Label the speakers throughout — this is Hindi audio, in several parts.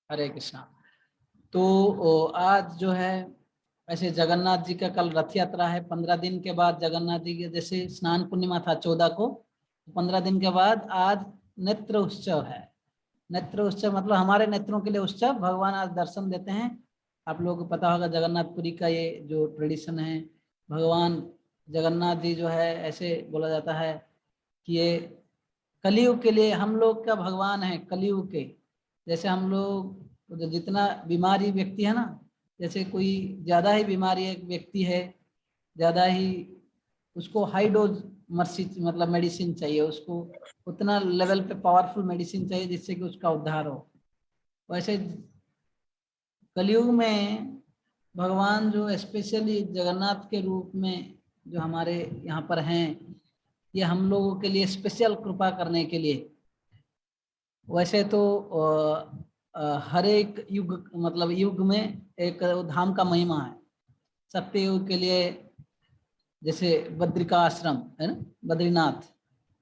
Speaker 1: हरे कृष्णा। तो आज जो है ऐसे जगन्नाथ जी का कल रथ यात्रा है। 15 दिन के बाद जगन्नाथ जी के जैसे स्नान पूर्णिमा था 14 को, 15 दिन के बाद आज नेत्र उत्सव है। नेत्र उत्सव मतलब हमारे नेत्रों के लिए उत्सव, भगवान आज दर्शन देते हैं। आप लोगों को पता होगा जगन्नाथपुरी का ये जो ट्रेडिशन है, भगवान जगन्नाथ जी जो है ऐसे बोला जाता है कि ये कलयुग के लिए हम लोग का भगवान है। कलयुग के जैसे हम लोग जितना बीमारी व्यक्ति है ना, जैसे कोई ज्यादा ही बीमारी एक व्यक्ति है, ज्यादा ही उसको हाई डोज मर्सी मतलब मेडिसिन चाहिए, उसको उतना लेवल पे पावरफुल मेडिसिन चाहिए जिससे कि उसका उद्धार हो। वैसे कलयुग में भगवान जो स्पेशली जगन्नाथ के रूप में जो हमारे यहाँ पर हैं, ये हम लोगों के लिए स्पेशल कृपा करने के लिए। वैसे तो हर एक युग मतलब युग में एक धाम का महिमा है। सत्य युग के लिए जैसे बद्रिका आश्रम है ना, बद्रीनाथ,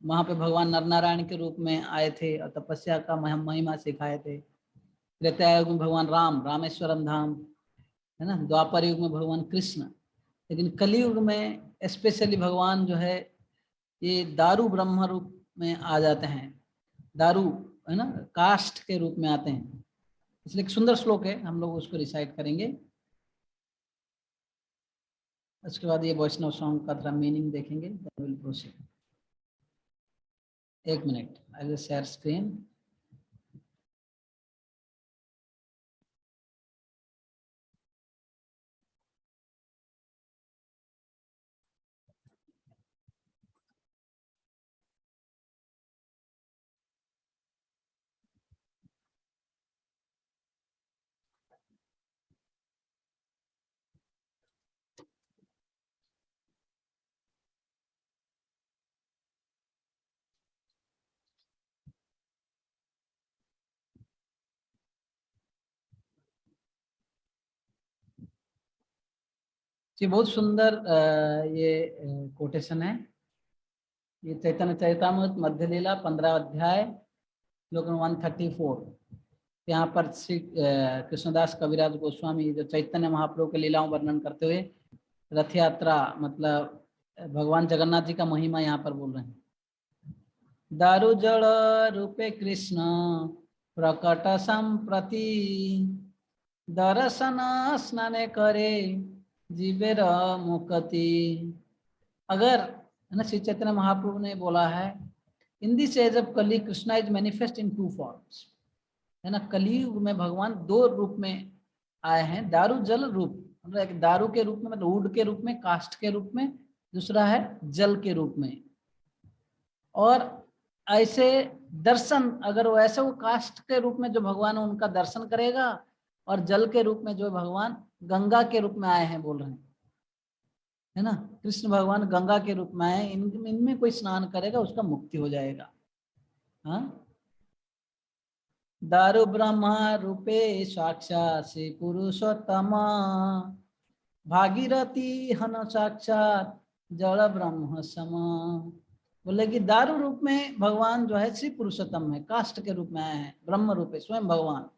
Speaker 1: वहाँ पे भगवान नर नारायण के रूप में आए थे और तपस्या का महिमा सिखाए थे। त्रेता युग में भगवान राम रामेश्वरम धाम है ना, द्वापर युग में भगवान कृष्ण। लेकिन कलयुग में स्पेशली भगवान जो है ये दारू ब्रह्म रूप में आ जाते हैं। दारू है ना, काष्ठ के रूप में आते हैं। इसलिए एक सुंदर श्लोक है, हम लोग उसको रिसाइट करेंगे। उसके बाद ये वैष्णव सॉन्ग का थोड़ा मीनिंग देखेंगे। एक minute, I will share screen. ये बहुत सुंदर ये कोटेशन है। ये चैतन्य चरितामृत मध्य लीला 15 अध्याय श्लोक 134। यहाँ पर श्री कृष्णदास कविराज गोस्वामी जो चैतन्य महाप्रभु के लीलाओं वर्णन करते हुए रथ यात्रा मतलब भगवान जगन्नाथ जी का महिमा यहाँ पर बोल रहे हैं। दारु जल रूपे कृष्ण प्रकट संप्रति, दर्शन स्नाने करे जीवेर मुक्ति। अगर है ना, श्री चैतन्य महाप्रभु ने बोला है, इन दिस एज ऑफ कली Krishna is manifest in 2 forms. है ना, कलयुग में भगवान 2 रूप में आए हैं। दारू जल रूप मतलब एक दारू के रूप में मतलब वुड के रूप में, काष्ठ के रूप में, दूसरा है जल के रूप में। और ऐसे दर्शन अगर वैसे वो काष्ठ के रूप में जो भगवान उनका दर्शन करेगा, और जल के रूप में जो भगवान गंगा के रूप में आए हैं बोल रहे हैं, है ना, कृष्ण भगवान गंगा के रूप में आए, इनमें कोई स्नान करेगा उसका मुक्ति हो जाएगा। हाँ, दारु ब्रह्मा रूपे साक्षात श्री पुरुषोत्तम, भागीरथी हन साक्षात जल ब्रह्म सम। बोले कि दारू रूप में भगवान जो है श्री पुरुषोत्तम है, काष्ठ के रूप में आए हैं, ब्रह्म रूप है स्वयं भगवान।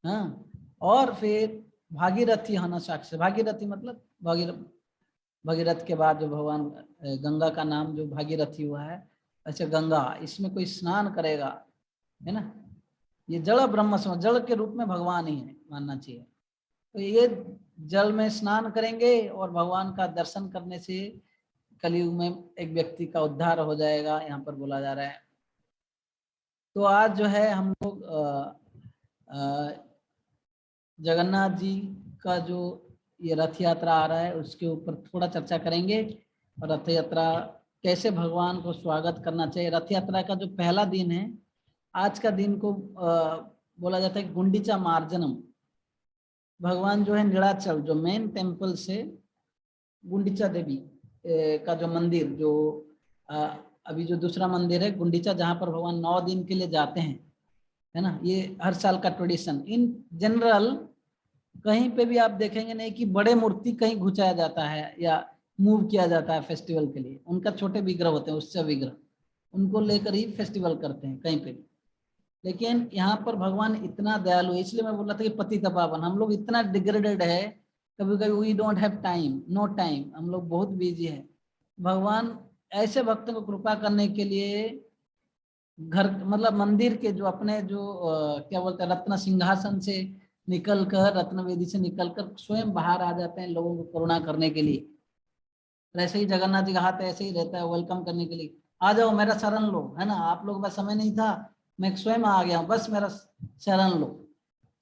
Speaker 1: हाँ, और फिर भागीरथी हन साक्षात, भागीरथी मतलब भगीरथ के बाद जो भगवान गंगा का नाम जो भागीरथी हुआ है, अच्छा गंगा, इसमें कोई स्नान करेगा, है ना, ये जल ब्रह्म सम, जल के रूप में भगवान ही है मानना चाहिए। तो ये जल में स्नान करेंगे और भगवान का दर्शन करने से कलयुग में एक व्यक्ति का उद्धार हो जाएगा, यहाँ पर बोला जा रहा है। तो आज जो है हम लोग जगन्नाथ जी का जो ये रथ यात्रा आ रहा है उसके ऊपर थोड़ा चर्चा करेंगे, और रथ यात्रा कैसे भगवान को स्वागत करना चाहिए। रथ यात्रा का जो पहला दिन है, आज का दिन को बोला जाता है गुंडीचा मार्जनम। भगवान जो है नीलाचल जो मेन टेम्पल से गुंडीचा देवी का जो मंदिर जो अभी जो दूसरा मंदिर है गुंडीचा, जहाँ पर भगवान 9 दिन के लिए जाते हैं, है ना, ये हर साल का ट्रेडिशन। इन जनरल कहीं पे भी आप देखेंगे नहीं कि बड़े मूर्ति कहीं घुचाया जाता है या मूव किया जाता है फेस्टिवल के लिए। उनका छोटे विग्रह होते हैं, उत्सव विग्रह, उनको लेकर ही फेस्टिवल करते हैं कहीं पे भी। लेकिन यहाँ पर भगवान इतना दयालु है, इसलिए मैं बोल रहा था कि पतित पावन, हम लोग इतना डिग्रेडेड है, कभी कभी we don't have time, no time, हम लोग बहुत बिजी है। भगवान ऐसे भक्तों को कृपा करने के लिए घर मतलब मंदिर के जो अपने जो क्या बोलते हैं रत्न सिंहासन से निकलकर, रत्न वेदी से निकलकर स्वयं बाहर आ जाते हैं लोगों को करुणा करने के लिए। ऐसे ही जगन्नाथ जी का हाथ ऐसे ही रहता है वेलकम करने के लिए, आ जाओ मेरा शरण लो, है ना, आप लोग का समय नहीं था, मैं स्वयं आ गया हूँ, बस मेरा शरण लो।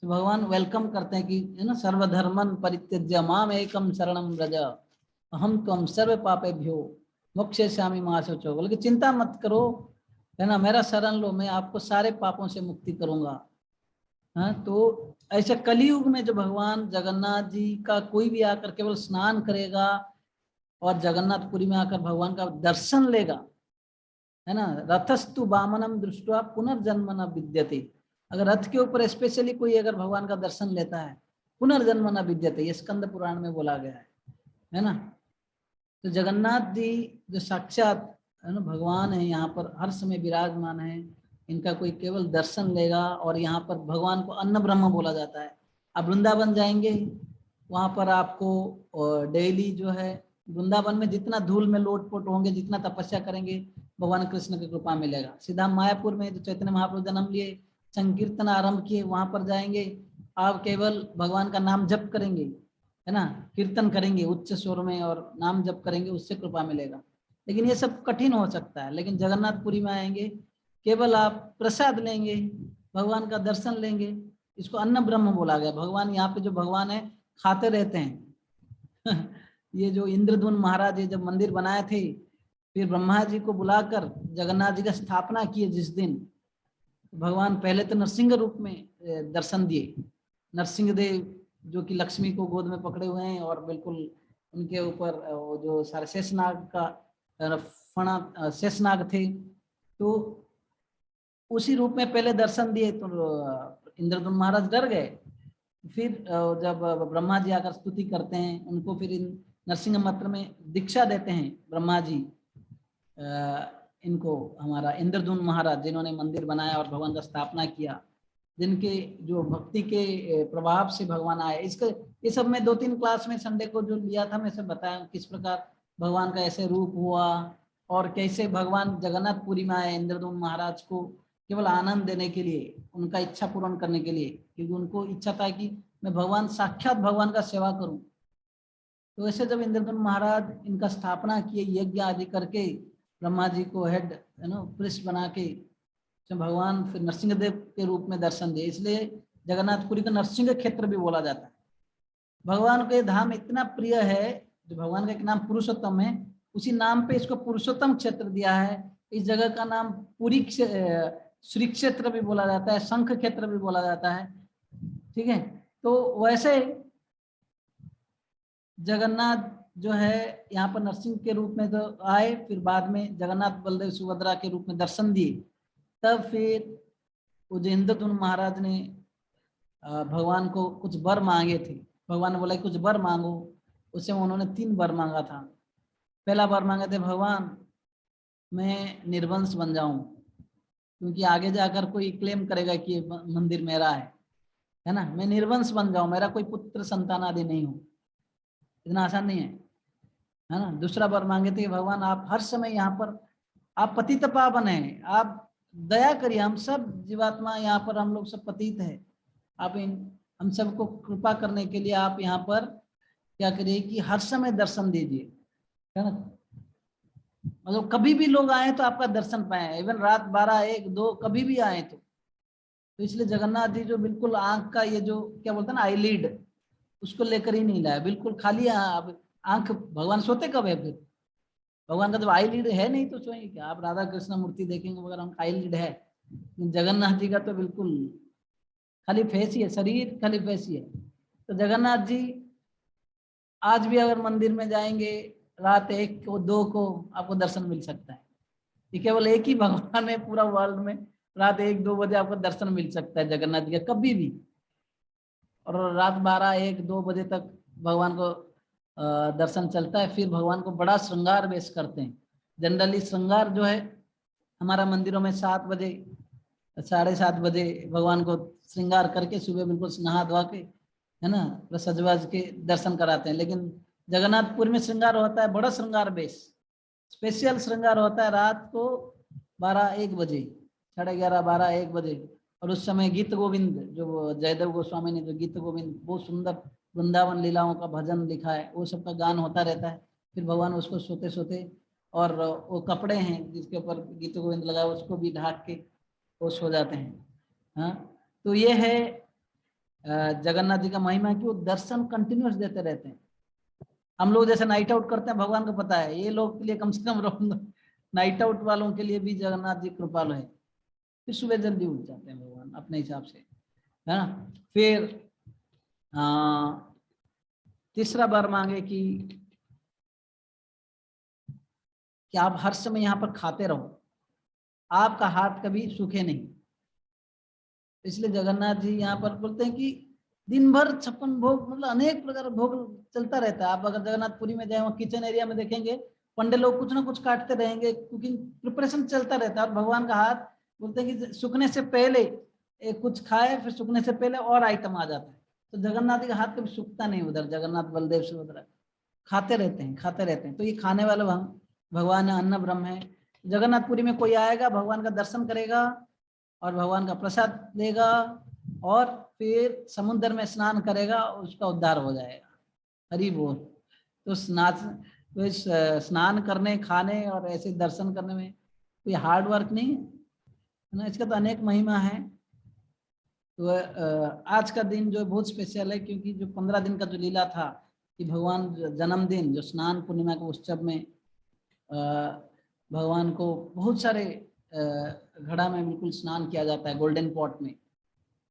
Speaker 1: तो भगवान वेलकम करते हैं कि है ना, सर्वधर्मन परित्यज्य माम एकम शरणम व्रज हम त्वं सर्व पापेभ्यो मोक्षयिष्यामि मा शुचो, बोले कि चिंता मत करो, है ना, मेरा शरण लो, मैं आपको सारे पापों से मुक्ति करूंगा। हाँ, तो ऐसे कलयुग में जो भगवान जगन्नाथ जी का कोई भी आकर केवल स्नान करेगा और जगन्नाथपुरी में आकर भगवान का दर्शन लेगा, है ना, रथस्तु वामनम दृष्टवा पुनर्जन्म न विद्यते, अगर रथ के ऊपर स्पेशली कोई अगर भगवान का दर्शन लेता है, पुनर्जन्म न विद्यते, ये स्कंद पुराण में बोला गया है ना। तो जगन्नाथ जी जो साक्षात है ना भगवान है, यहाँ पर हर समय विराजमान है, इनका कोई केवल दर्शन लेगा, और यहाँ पर भगवान को अन्न ब्रह्म बोला जाता है। आप वृंदावन जाएंगे, वहां पर आपको डेली जो है वृंदावन में जितना धूल में लोटपोट होंगे, जितना तपस्या करेंगे, भगवान कृष्ण की कृपा मिलेगा। सीधा मायापुर में जो चैतन्य महाप्रभु जन्म लिए, संकीर्तन आरंभ किए, वहां पर जाएंगे, आप केवल भगवान का नाम जप करेंगे, है ना, कीर्तन करेंगे उच्च स्वर में और नाम जप करेंगे, उससे कृपा मिलेगा। लेकिन ये सब कठिन हो सकता है, लेकिन जगन्नाथपुरी में आएंगे, केवल आप प्रसाद लेंगे, भगवान का दर्शन लेंगे, इसको अन्न ब्रह्म बोला गया। भगवान यहाँ पे जो भगवान है खाते रहते हैं ये जो इंद्रधुन महाराज ये जब मंदिर बनाए थे, फिर ब्रह्मा जी को बुलाकर जगन्नाथ जी का स्थापना किए जिस दिन, भगवान पहले तो नरसिंह रूप में दर्शन दिए, नरसिंह देव जो कि लक्ष्मी को गोद में पकड़े हुए हैं, और बिल्कुल उनके ऊपर जो सारे शेषनाग का फणा शेषनाग थे, तो उसी रूप में पहले दर्शन दिए, तो इंद्रधुन महाराज डर गए। फिर जब ब्रह्मा जी आकर स्तुति करते हैं उनको, फिर नरसिंह मंत्र में दीक्षा देते हैं ब्रह्मा जी इनको, हमारा इंद्रधुन महाराज जिन्होंने मंदिर बनाया और भगवान का स्थापना किया, जिनके जो भक्ति के प्रभाव से भगवान आए। इसका ये सब मैं 2-3 क्लास में संडे को जो लिया था, मैं सब बताया किस प्रकार भगवान का ऐसे रूप हुआ, और कैसे भगवान जगन्नाथपुरी में आए इंद्रधुन महाराज को केवल आनंद देने के लिए, उनका इच्छा पूर्ण करने के लिए, क्योंकि उनको इच्छा था कि मैं भगवान साक्षात भगवान का सेवा करूं। तो ऐसे जब इंद्रधुन महाराज इनका स्थापना किए यज्ञ आदि करके, ब्रह्मा जी को हेड है ना पृष्ठ बना के, तो भगवान फिर नरसिंह देव के रूप में दर्शन दिए, इसलिए जगन्नाथपुरी का नरसिंह क्षेत्र भी बोला जाता है। भगवान को ये धाम इतना प्रिय है, जो भगवान का एक नाम पुरुषोत्तम है, उसी नाम पे इसको पुरुषोत्तम क्षेत्र दिया है। इस जगह का नाम पुरी श्री क्षेत्र भी बोला जाता है, शंख क्षेत्र भी बोला जाता है, ठीक है। तो वैसे जगन्नाथ जो है यहाँ पर नरसिंह के रूप में तो आए, फिर बाद में जगन्नाथ बलदेव सुभद्रा के रूप में दर्शन दिए। तब फिर इंद्रधुन महाराज ने भगवान को कुछ वर मांगे थे, भगवान ने बोला कुछ वर मांगो, उससे उन्होंने 3 वर मांगा था। पहला वर मांगे थे, भगवान मैं निर्वंश बन जाऊं, क्योंकि आगे जाकर कोई क्लेम करेगा कि ये मंदिर मेरा है ना, मैं निर्वंश बन जाऊं, मेरा कोई पुत्र संतान आदि नहीं हो। इतना आसान नहीं है ना। दूसरा वर मांगे थे, भगवान आप हर समय यहाँ पर, आप पतित पावन है, आप दया करिए, हम सब जीवात्मा यहाँ पर, हम लोग सब पतित है, आप हम सबको कृपा करने के लिए आप यहाँ पर क्या करिए कि हर समय दर्शन दीजिए, है ना, मतलब कभी भी लोग आए तो आपका दर्शन पाए, इवन रात 12, 1, 2 कभी भी आए तो इसलिए जगन्नाथ जी जो बिल्कुल आंख का ये जो क्या बोलते हैं ना आईलिड, उसको लेकर ही नहीं लाया, बिल्कुल खाली आंख, भगवान सोते कब है फिर, भगवान का जब आईलिड है नहीं तो सोएंगे क्या। आप राधा कृष्ण मूर्ति देखेंगे वगैरह उनका आईलिड है, जगन्नाथ जी का तो बिल्कुल खाली फेस ही है, शरीर खाली फेस ही है। तो जगन्नाथ जी आज भी अगर मंदिर में जाएंगे रात 1 को 2 को आपको दर्शन मिल सकता है। ये केवल एक ही भगवान है पूरा वर्ल्ड में, रात 1-2 बजे आपको दर्शन मिल सकता है जगन्नाथ जी का कभी भी, और रात 12-1-2 बजे तक भगवान को दर्शन चलता है। फिर भगवान को बड़ा श्रृंगार वेश करते हैं। जनरली श्रृंगार जो है हमारा मंदिरों में 7 बजे 7:30 बजे भगवान को श्रृंगार करके सुबह बिल्कुल नहा धोवा के, है ना, सज वज के दर्शन कराते हैं। लेकिन जगन्नाथपुर में श्रृंगार होता है, बड़ा श्रृंगार बेस, स्पेशल श्रृंगार होता है रात को 12-1 बजे, 11:30-12-1 बजे। और उस समय गीत गोविंद, जो जयदेव गोस्वामी ने जो गीत गोविंद बहुत सुंदर वृंदावन लीलाओं का भजन लिखा है, वो सब का गान होता रहता है। फिर भगवान उसको सोते सोते, और वो कपड़े हैं जिसके ऊपर गीत गोविंद लगा उसको भी ढाक के वो सो जाते हैं। हाँ, तो ये है जगन्नाथ जी का महिमा कि वो दर्शन कंटिन्यूस देते रहते हैं। हम लोग जैसे नाइट आउट करते हैं, भगवान को पता है ये लोग के लिए कम से कम नाइट आउट वालों के लिए भी जगन्नाथ जी कृपालु है। फिर सुबह जल्दी उठ जाते हैं भगवान अपने हिसाब से, है ना। फिर तीसरा बार मांगे कि आप हर समय यहाँ पर खाते रहो, आपका हाथ कभी सूखे नहीं। इसलिए जगन्नाथ जी यहाँ पर बोलते हैं कि दिन भर 56 भोग, मतलब अनेक प्रकार का भोग चलता रहता है। आप अगर जगन्नाथपुरी में जाए, किचन एरिया में देखेंगे पंडे लोग कुछ ना कुछ काटते रहेंगे, कुकिंग प्रिपरेशन चलता रहता है। और भगवान का हाथ बोलते हैं कि सूखने से पहले कुछ खाए, फिर सूखने से पहले और आइटम आ जाता है। तो जगन्नाथ जी का हाथ कभी सूखता नहीं। उधर जगन्नाथ बलदेव सुभद्रा खाते रहते हैं, खाते रहते हैं। तो ये खाने वाले भगवान है, अन्न ब्रह्म है। जगन्नाथपुरी में कोई आएगा, भगवान का दर्शन करेगा और भगवान का प्रसाद लेगा, और फिर समुद्र में स्नान करेगा, उसका उद्धार हो जाएगा। हरि बोल। तो स्नान करने, खाने और ऐसे दर्शन करने में कोई हार्ड वर्क नहीं है ना, इसका तो अनेक महिमा है। तो आज का दिन जो बहुत स्पेशल है, क्योंकि जो 15 दिन का जो लीला था कि भगवान जन्मदिन, जो स्नान पूर्णिमा के उत्सव में भगवान को बहुत सारे घड़ा में बिल्कुल स्नान किया जाता है, गोल्डन पॉट में।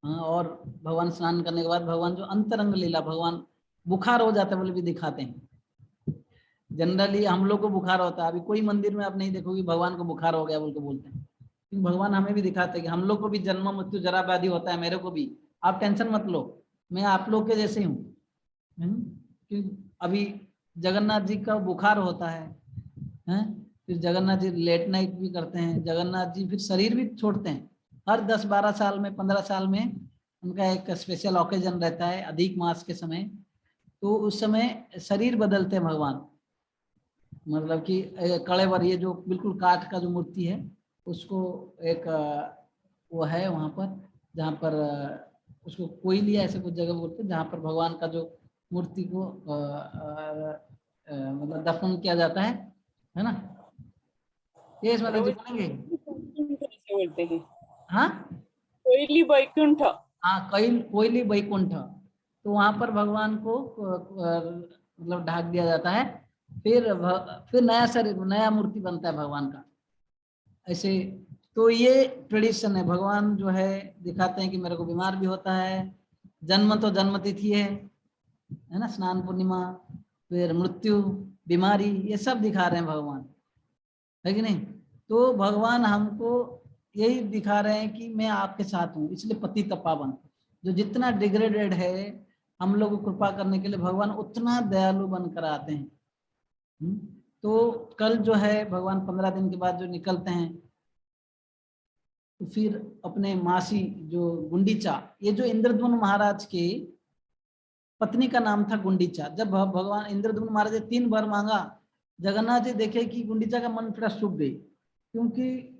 Speaker 1: हाँ, और भगवान स्नान करने के बाद भगवान जो अंतरंग लीला, भगवान बुखार हो जाता है बोले भी दिखाते हैं। जनरली हम लोग को बुखार होता है, अभी कोई मंदिर में आप नहीं देखोगे भगवान को बुखार हो गया बोल के बोलते हैं। भगवान हमें भी दिखाते हैं कि हम लोग को भी जन्म मृत्यु जरा व्याधि होता है, मेरे को भी, आप टेंशन मत लो, मैं आप लोग के जैसे हूँ। अभी जगन्नाथ जी का बुखार होता है, फिर जगन्नाथ जी लेट नाइट भी करते हैं। जगन्नाथ जी फिर शरीर भी छोड़ते हैं, हर 10-12 साल में, 15 साल में उनका एक स्पेशल ओकेजन रहता है, अधिक मास के समय। तो उस समय शरीर बदलते हैं भगवान, मतलब कि कड़ेवर, ये जो बिल्कुल काठ का जो मूर्ति है, उसको एक वो है वहाँ पर, जहाँ पर उसको कोयली ऐसे कुछ जगह बोलते हैं, जहाँ पर भगवान का जो मूर्ति को मतलब दफन किया जाता है ना। ये इसमें जी बोलेंगे,
Speaker 2: बोलते हैं
Speaker 1: हाँ,
Speaker 2: कोयली बैकुंठ।
Speaker 1: हाँ, कोयली बैकुंठ। तो वहाँ पर भगवान को मतलब ढाक दिया जाता है। फिर नया शरीर, नया मूर्ति बनता है भगवान का, ऐसे। तो ये ट्रेडिशन है, भगवान जो है दिखाते हैं कि मेरे को बीमार भी होता है, जन्म तो जन्म तिथि है ना, स्नान पूर्णिमा, फिर मृत्यु, बीमारी, ये सब दिखा रहे हैं भगवान, है कि नहीं। तो भगवान हमको यही दिखा रहे हैं कि मैं आपके साथ हूँ। इसलिए पतित पावन, जो जितना डिग्रेडेड है, हम लोग को कृपा करने के लिए भगवान उतना दयालु बनकर आते हैं। तो कल जो है भगवान 15 दिन के बाद जो निकलते हैं, तो फिर अपने मासी जो गुंडीचा, ये जो इंद्रद्युम्न महाराज की पत्नी का नाम था गुंडीचा। जब भगवान इंद्रद्युम्न महाराज ने 3 बार मांगा, जगन्नाथ जी देखे कि गुंडीचा का मन थोड़ा सूख गई, क्योंकि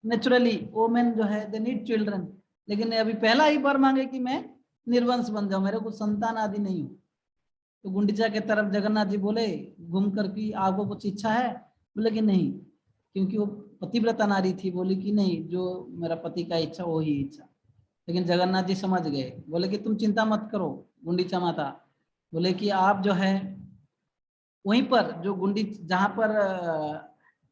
Speaker 1: नेचुरली वोमेन जो है दे नीड चिल्ड्रन, लेकिन अभी पहला ही बार मांगे कि मैं निर्वंश बन जाऊं, मेरे को संतान आदि नहीं हो। तो गुंडीचा के तरफ जगन्नाथ जी बोले घूम कर कि आपको कुछ इच्छा है, बोले कि नहीं, क्योंकि वो पतिव्रता नारी थी, बोली कि नहीं, जो मेरा पति का इच्छा वो ही इच्छा। लेकिन जगन्नाथ जी समझ गए, बोले कि तुम चिंता मत करो गुंडीचा माता, बोले कि आप जो है वहीं पर जो जहाँ पर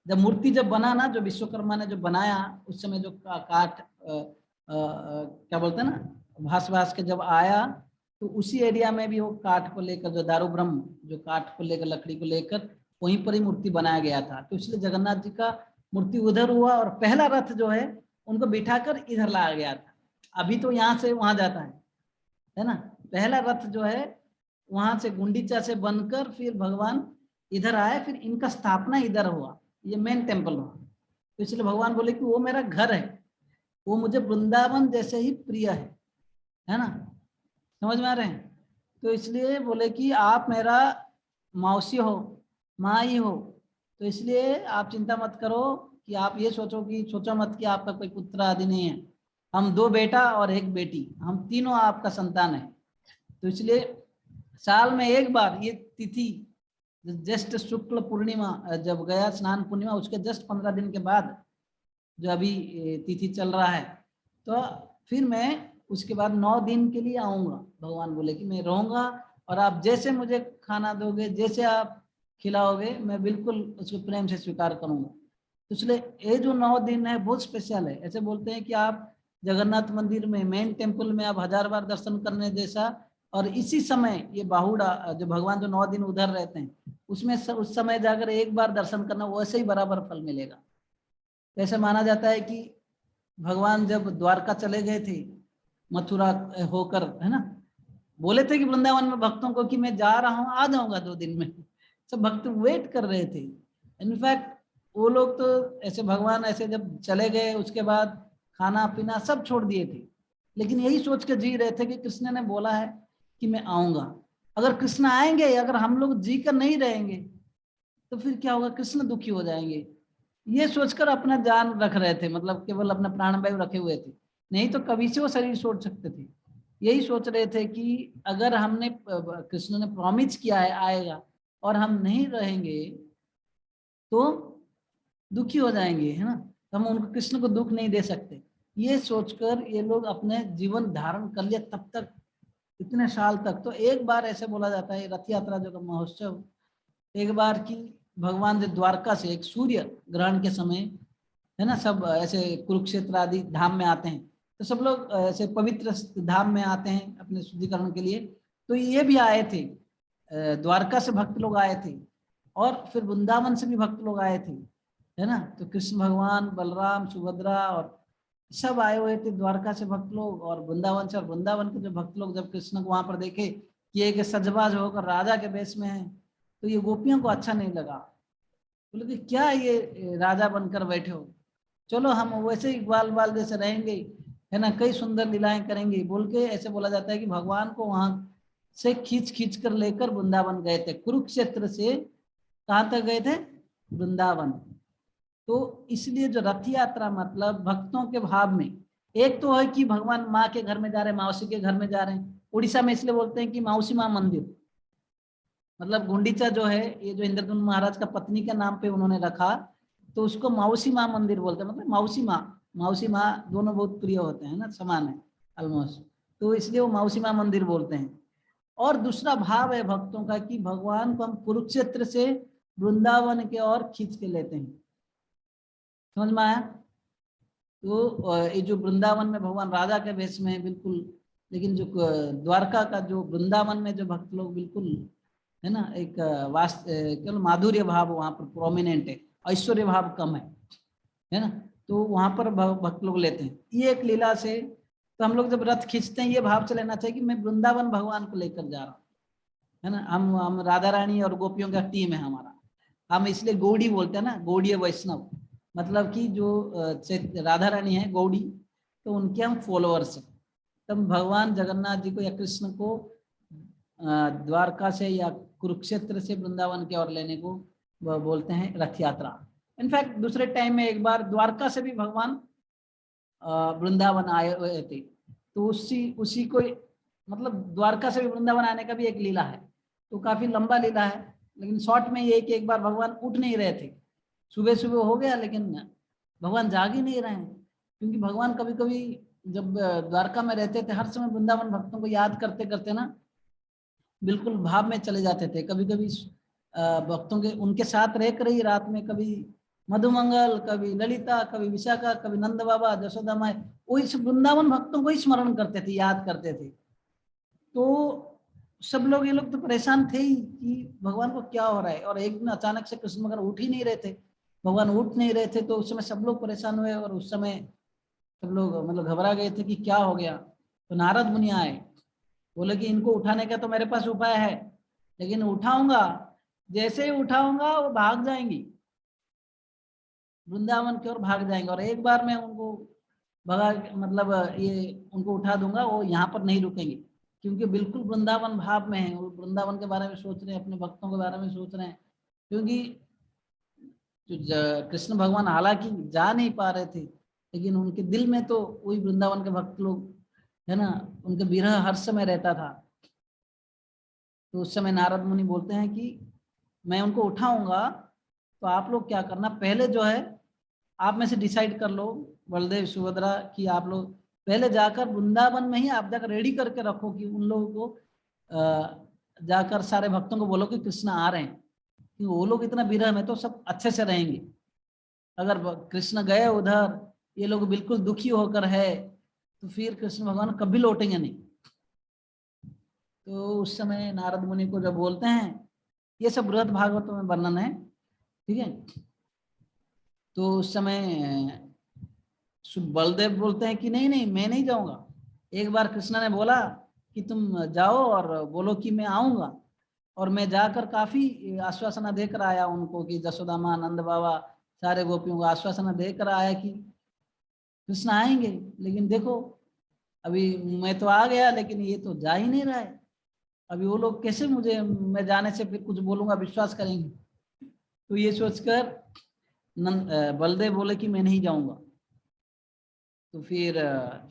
Speaker 1: जब मूर्ति जब बना ना, जो विश्वकर्मा ने जो बनाया, उस समय जो काठ क्या बोलते हैं ना, भास के जब आया, तो उसी एरिया में भी वो काठ को लेकर, जो दारू ब्रह्म जो काठ को लेकर, लकड़ी को लेकर, वहीं पर ही मूर्ति बनाया गया था। तो इसलिए जगन्नाथ जी का मूर्ति उधर हुआ, और पहला रथ जो है उनको बिठाकर इधर लाया गया था। अभी तो यहाँ से वहां जाता है ना। पहला रथ जो है वहां से गुंडीचा से बनकर फिर भगवान इधर आए, फिर इनका स्थापना इधर हुआ, ये मेन टेम्पल हुआ। तो इसलिए भगवान बोले कि वो मेरा घर है, वो मुझे वृंदावन जैसे ही प्रिय है ना, समझ में आ रहे हैं। तो इसलिए बोले कि आप मेरा मौसी हो, माँ ही हो, तो इसलिए आप चिंता मत करो कि आप ये सोचो मत कि आपका कोई पुत्र आदि नहीं है। हम 2 बेटा और 1 बेटी, हम तीनों आपका संतान है। तो इसलिए साल में एक बार ये तिथि जस्ट शुक्ल पूर्णिमा जब गया स्नान पूर्णिमा, उसके जस्ट 15 दिन के बाद जो अभी तिथि चल रहा है, तो फिर मैं उसके बाद 9 दिन के लिए आऊंगा। भगवान बोले कि मैं रहूंगा और आप जैसे मुझे खाना दोगे, जैसे आप खिलाओगे, मैं बिल्कुल उसको प्रेम से स्वीकार करूंगा। तो इसलिए ये जो 9 दिन है बहुत स्पेशल है। ऐसे बोलते हैं कि आप जगन्नाथ मंदिर में मेन टेम्पल में आप 1000 बार दर्शन करने जैसा, और इसी समय ये बाहुड़ा जो भगवान जो 9 दिन उधर रहते हैं उसमें उस समय जाकर एक बार दर्शन करना वैसे ही बराबर फल मिलेगा। ऐसे माना जाता है कि भगवान जब द्वारका चले गए थे मथुरा होकर, है ना, बोले थे कि वृंदावन में भक्तों को कि मैं जा रहा हूँ, आ जाऊंगा 2 दिन में। सब भक्त वेट कर रहे थे। इनफैक्ट वो लोग तो ऐसे भगवान ऐसे जब चले गए उसके बाद खाना पीना सब छोड़ दिए थे, लेकिन यही सोच के जी रहे थे कि कृष्ण ने बोला है कि मैं आऊंगा। अगर कृष्ण आएंगे, अगर हम लोग जी कर नहीं रहेंगे तो फिर क्या होगा, कृष्ण दुखी हो जाएंगे। ये सोचकर अपना जान रख रहे थे, मतलब केवल अपना प्राणवायु रखे हुए थे, नहीं तो कभी से वो शरीर छोड़ सकते थे। यही सोच रहे थे कि अगर हमने कृष्ण ने प्रॉमिस किया है आएगा और हम नहीं रहेंगे तो दुखी हो जाएंगे, है ना, तो हम उनको कृष्ण को दुख नहीं दे सकते। ये सोचकर ये लोग अपने जीवन धारण कर लिया तब तक, इतने साल तक। तो एक बार ऐसे बोला जाता है रथ यात्रा जो महोत्सव, एक बार की भगवान जो द्वारका से एक सूर्य ग्रहण के समय, है ना, सब ऐसे कुरुक्षेत्र आदि धाम में आते हैं, तो सब लोग ऐसे पवित्र धाम में आते हैं अपने शुद्धिकरण के लिए। तो ये भी आए थे, द्वारका से भक्त लोग आए थे और फिर वृंदावन से भी भक्त लोग आए थे, है ना। तो कृष्ण भगवान, बलराम, सुभद्रा और सब आए हुए थे द्वारका से भक्त लोग और वृंदावन से। और वृंदावन के जो भक्त लोग जब कृष्ण को वहां पर देखे कि एक सजबाज होकर राजा के वेश में है, तो ये गोपियों को अच्छा नहीं लगा। बोले कि क्या ये राजा बनकर बैठे हो, चलो हम वैसे ही ग्वाल बाल जैसे रहेंगे, है ना, कई सुंदर लीलाएं करेंगे, बोल के ऐसे बोला जाता है कि भगवान को वहां से खींच खींच कर लेकर वृंदावन गए थे। कुरुक्षेत्र से कहाँ तक गए थे, वृंदावन। तो इसलिए जो रथ यात्रा मतलब भक्तों के भाव में, एक तो है कि भगवान माँ के घर में जा रहे हैं, मौसी के घर में जा रहे हैं। उड़ीसा में इसलिए बोलते हैं कि मौसी माँ मंदिर, मतलब गुंडीचा जो है ये जो इंद्रदुम्न महाराज का पत्नी के नाम पे उन्होंने रखा, तो उसको मौसी माँ मंदिर बोलते हैं। मतलब मौसी माँ दोनों बहुत प्रिय होते हैं ना, समान है ऑलमोस्ट, तो इसलिए वो मौसी माँ मंदिर बोलते हैं। और दूसरा भाव है भक्तों का कि भगवान को हम कुरुक्षेत्र से वृंदावन के ओर खींच के लेते हैं, समझ में आया। तो ये जो वृंदावन में भगवान राजा के वेश में है बिल्कुल, लेकिन जो द्वारका का जो वृंदावन में जो भक्त लोग बिल्कुल, है ना, एक केवल माधुर्य भाव वहां पर प्रोमिनेंट है, ऐश्वर्य भाव कम है ना। तो वहां पर भक्त लोग लेते हैं ये एक लीला से। तो हम लोग जब रथ खींचते हैं ये भाव से लेना चाहिए कि मैं वृंदावन भगवान को लेकर जा रहा हूँ, है ना। हम राधा रानी और गोपियों का टीम है हमारा। हम इसलिए गौड़ी बोलते हैं ना, गौड़ीय वैष्णव, मतलब कि जो राधा रानी है गौड़ी, तो उनके हम फॉलोअर्स हैं। तब भगवान जगन्नाथ जी को या कृष्ण को द्वारका से या कुरुक्षेत्र से वृंदावन की ओर लेने को बोलते हैं रथ यात्रा। इनफैक्ट दूसरे टाइम में एक बार द्वारका से भी भगवान वृंदावन आए हुए थे, तो उसी को, मतलब द्वारका से भी वृंदावन आने का भी एक लीला है। तो काफी लंबा लीला है, लेकिन शॉर्ट में ये कि एक बार भगवान उठ नहीं रहे थे, सुबह सुबह हो गया लेकिन भगवान जाग ही नहीं रहे हैं, क्योंकि भगवान कभी कभी जब द्वारका में रहते थे हर समय वृंदावन भक्तों को याद करते करते ना बिल्कुल भाव में चले जाते थे। कभी कभी भक्तों के उनके साथ रह कर ही रात में कभी मधुमंगल, कभी ललिता, कभी विशाखा, कभी नंद बाबा, जसोदा माई, वो इस वृंदावन भक्तों को ही स्मरण करते थे, याद करते थे। तो सब लोग, ये लोग तो परेशान थे ही कि भगवान को क्या हो रहा है। और एक दिन अचानक से कृष्ण मगर उठ ही नहीं रहे थे, भगवान उठ नहीं रहे थे, तो उस समय सब लोग परेशान हुए और उस समय सब लोग मतलब घबरा गए थे कि क्या हो गया। तो नारद मुनि आए, बोले कि इनको उठाने का तो मेरे पास उपाय है, लेकिन उठाऊंगा, जैसे ही उठाऊंगा वो भाग जाएंगी, वृंदावन की ओर भाग जाएंगे। और एक बार में उनको भगा, मतलब ये उनको उठा दूंगा, वो यहाँ पर नहीं रुकेंगे, क्योंकि बिल्कुल वृंदावन भाव में है, वो वृंदावन के बारे में सोच रहे हैं, अपने भक्तों के बारे में सोच रहे हैं। क्योंकि जो कृष्ण भगवान हालांकि जा नहीं पा रहे थे, लेकिन उनके दिल में तो वही वृंदावन के भक्त लोग है ना, उनके विरह हर समय रहता था। तो उस समय नारद मुनि बोलते हैं कि मैं उनको उठाऊंगा, तो आप लोग क्या करना, पहले जो है आप में से डिसाइड कर लो, बलदेव सुभद्रा, कि आप लोग पहले जाकर वृंदावन में ही आप जाकर रेडी करके रखो, कि उन लोगों को जाकर सारे भक्तों को बोलो कि कृष्ण आ रहे हैं, कि वो लोग इतना विरह में तो सब अच्छे से रहेंगे। अगर कृष्ण गए उधर, ये लोग बिल्कुल दुखी होकर है, तो फिर कृष्ण भगवान कभी लौटेंगे नहीं। तो उस समय नारद मुनि को जब बोलते हैं, ये सब बृहद भागवत में वर्णन है, ठीक है। तो उस समय बलदेव बोलते हैं कि नहीं नहीं, मैं नहीं जाऊंगा। एक बार कृष्ण ने बोला कि तुम जाओ और बोलो कि मैं आऊंगा, और मैं जाकर काफी आश्वासन देकर आया उनको, कि जसोदा माँ, नंद बाबा, सारे गोपियों को आश्वासन देकर आया कि कृष्ण आएंगे। लेकिन देखो, अभी मैं तो आ गया, लेकिन ये तो जा ही नहीं रहा है। अभी वो लोग कैसे मुझे, मैं जाने से फिर कुछ बोलूंगा, विश्वास करेंगे। तो ये सोचकर बलदेव बोले कि मैं नहीं जाऊंगा। तो फिर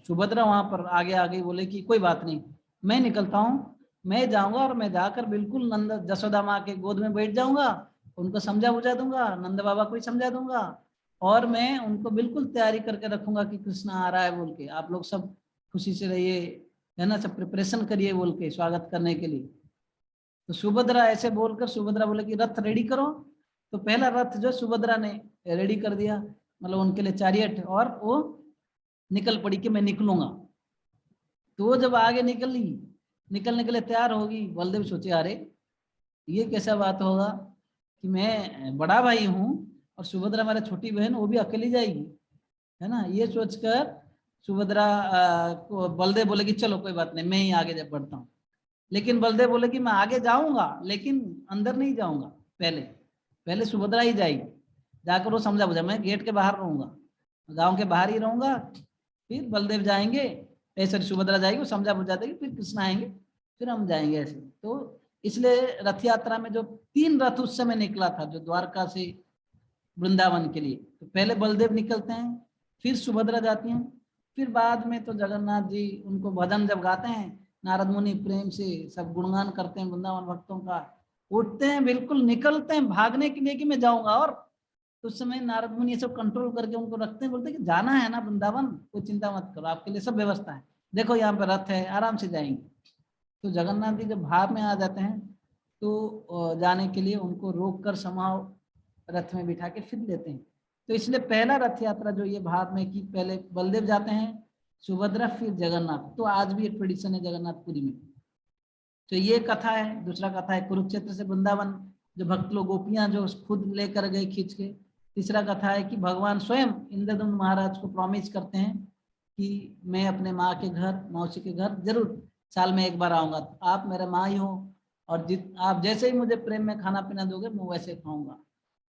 Speaker 1: सुभद्रा वहां पर आगे आगे बोले कि कोई बात नहीं, मैं निकलता हूँ, मैं जाऊंगा, और मैं जाकर बिल्कुल नंद जसोदा माँ के गोद में बैठ जाऊंगा, उनको समझा बुझा दूंगा, नंद बाबा को ही समझा दूंगा, और मैं उनको बिल्कुल तैयारी करके रखूंगा कि कृष्ण आ रहा है बोल के, आप लोग सब खुशी से रहिए, है ना, सब प्रिपरेशन करिए बोल के स्वागत करने के लिए। तो सुभद्रा ऐसे बोलकर, सुभद्रा बोले कि रथ रेडी करो। तो पहला रथ जो सुभद्रा ने रेडी कर दिया, मतलब उनके लिए चैरियट, और वो निकल पड़ी कि मैं निकलूंगा। तो वो जब आगे निकली, निकलने के लिए तैयार होगी, बलदेव सोचे अरे ये कैसा बात होगा कि मैं बड़ा भाई हूँ और सुभद्रा मेरा छोटी बहन, वो भी अकेली जाएगी, है ना। ये सोचकर सुभद्रा को बलदेव बोले कि चलो कोई बात नहीं, मैं ही आगे जब बढ़ता हूँ। लेकिन बलदेव बोले कि मैं आगे जाऊंगा, लेकिन अंदर नहीं जाऊंगा, पहले पहले सुभद्रा ही जाएगी, जाकर वो समझा बुझा, मैं गेट के बाहर रहूंगा, गांव के बाहर ही रहूंगा, फिर बलदेव जाएंगे, ऐसे सुभद्रा जाएगी, वो समझा बुझा देगी, फिर कृष्ण आएंगे, फिर हम जाएंगे ऐसे। तो इसलिए रथ यात्रा में जो 3 रथ उस समय निकला था, जो द्वारका से वृंदावन के लिए, तो पहले बलदेव निकलते हैं, फिर सुभद्रा जाती हैं, फिर बाद में तो जगन्नाथ जी उनको भजन जब गाते हैं, नारद मुनि प्रेम से सब गुणगान करते हैं वृंदावन भक्तों का, उठते हैं, बिल्कुल निकलते हैं भागने के लिए कि मैं जाऊंगा। और उस समय नारद मुनि ये सब कंट्रोल करके उनको रखते हैं, बोलते हैं कि जाना है ना वृंदावन, कोई चिंता मत करो, आपके लिए सब व्यवस्था है, देखो यहाँ पे रथ है, आराम से जाएंगे। तो जगन्नाथ जी जब भाव में आ जाते हैं, तो जाने के लिए उनको रोक कर समाओ, रथ में बिठा के फिर लेते हैं। तो इसलिए पहला रथ यात्रा जो ये भाव में कि पहले बलदेव जाते हैं, सुभद्रा, फिर जगन्नाथ। तो आज भी ये ट्रेडिशन है जगन्नाथपुरी में। तो ये कथा है। दूसरा कथा है कुरुक्षेत्र से वृंदावन, जो भक्त लोग गोपियां जो खुद लेकर गए खींच के। तीसरा कथा है कि भगवान स्वयं इंद्रदुम्न महाराज को प्रॉमिस करते हैं कि मैं अपने माँ के घर, मौसी के घर जरूर साल में एक बार आऊंगा, तो आप मेरे माँ ही हो, और आप जैसे ही मुझे प्रेम में खाना पीना दोगे मैं वैसे खाऊंगा।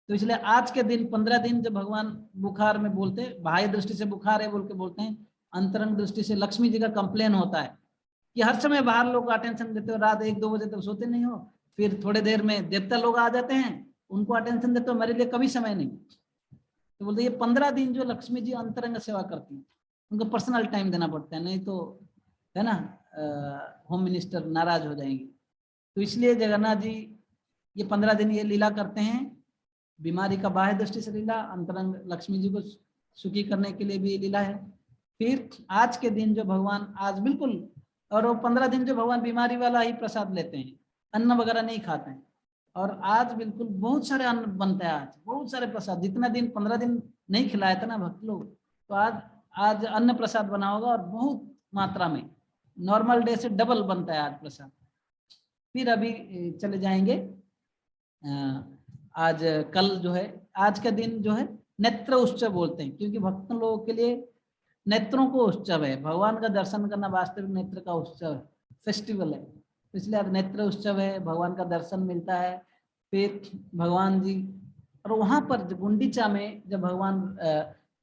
Speaker 1: तो इसलिए आज के दिन 15 दिन जब भगवान बुखार में बोलते हैं, बाह्य दृष्टि से बुखार है बोल के बोलते हैं, अंतरंग दृष्टि से लक्ष्मी जी का कंप्लेन होता है कि हर समय बाहर लोग अटेंशन देते हो, रात 1-2 बजे तक सोते नहीं हो, फिर थोड़े देर में देवता लोग आ जाते हैं, उनको अटेंशन देते हो, मेरे लिए कभी समय नहीं। तो बोलते ये 15 दिन जो लक्ष्मी जी अंतरंग सेवा करती हैं, उनको पर्सनल टाइम देना पड़ता है, नहीं तो है ना होम मिनिस्टर नाराज हो जाएंगे। तो इसलिए जगन्नाथ जी ये 15 दिन ये लीला करते हैं, बीमारी का बाह्य दृष्टि से लीला, अंतरंग लक्ष्मी जी को सुखी करने के लिए भी लीला है। फिर आज के दिन जो भगवान आज बिल्कुल, और वो 15 दिन जो भगवान बीमारी वाला ही प्रसाद लेते हैं, अन्न वगैरह नहीं खाते हैं, और आज बिल्कुल बहुत सारे अन्न बनते हैं, आज बहुत सारे प्रसाद, जितना दिन 15 दिन नहीं खिलाए थे ना भक्त लोग, तो आज आज अन्न प्रसाद बना होगा, और बहुत मात्रा में, नॉर्मल डे से डबल बनता है आज प्रसाद। फिर अभी चले जाएंगे, आज कल जो है, आज का दिन जो है नेत्र उत्सव बोलते हैं, क्योंकि भक्त लोगों के लिए नेत्रों को उत्सव है, भगवान का दर्शन करना वास्तविक नेत्र का उत्सव है, फेस्टिवल है। तो इसलिए आज नेत्र उत्सव है, भगवान का दर्शन मिलता है। फिर भगवान जी, और वहां पर गुंडीचा में जब भगवान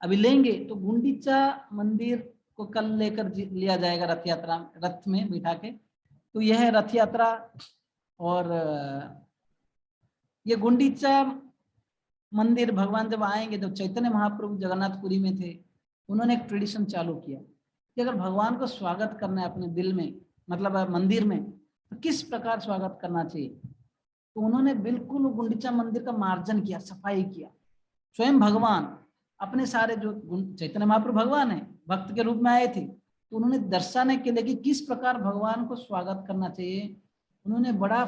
Speaker 1: अभी लेंगे तो गुंडीचा मंदिर को कल लेकर लिया जाएगा रथ यात्रा, रथ में बिठा के। तो यह है रथ यात्रा। और ये गुंडीचा मंदिर भगवान जब आएंगे, तो चैतन्य महाप्रभु जगन्नाथपुरी में थे, उन्होंने एक ट्रेडिशन चालू किया कि अगर भगवान को स्वागत करना है अपने दिल में, मतलब मंदिर में, तो किस प्रकार स्वागत करना चाहिए। तो उन्होंने बिल्कुल गुंडीचा मंदिर का मार्जन किया, सफाई किया। स्वयं भगवान अपने सारे जो चैतन्य महाप्रभु भगवान है, भक्त के रूप में आए थे, तो उन्होंने दर्शाने के लिए कि किस प्रकार भगवान को स्वागत करना चाहिए, उन्होंने बड़ा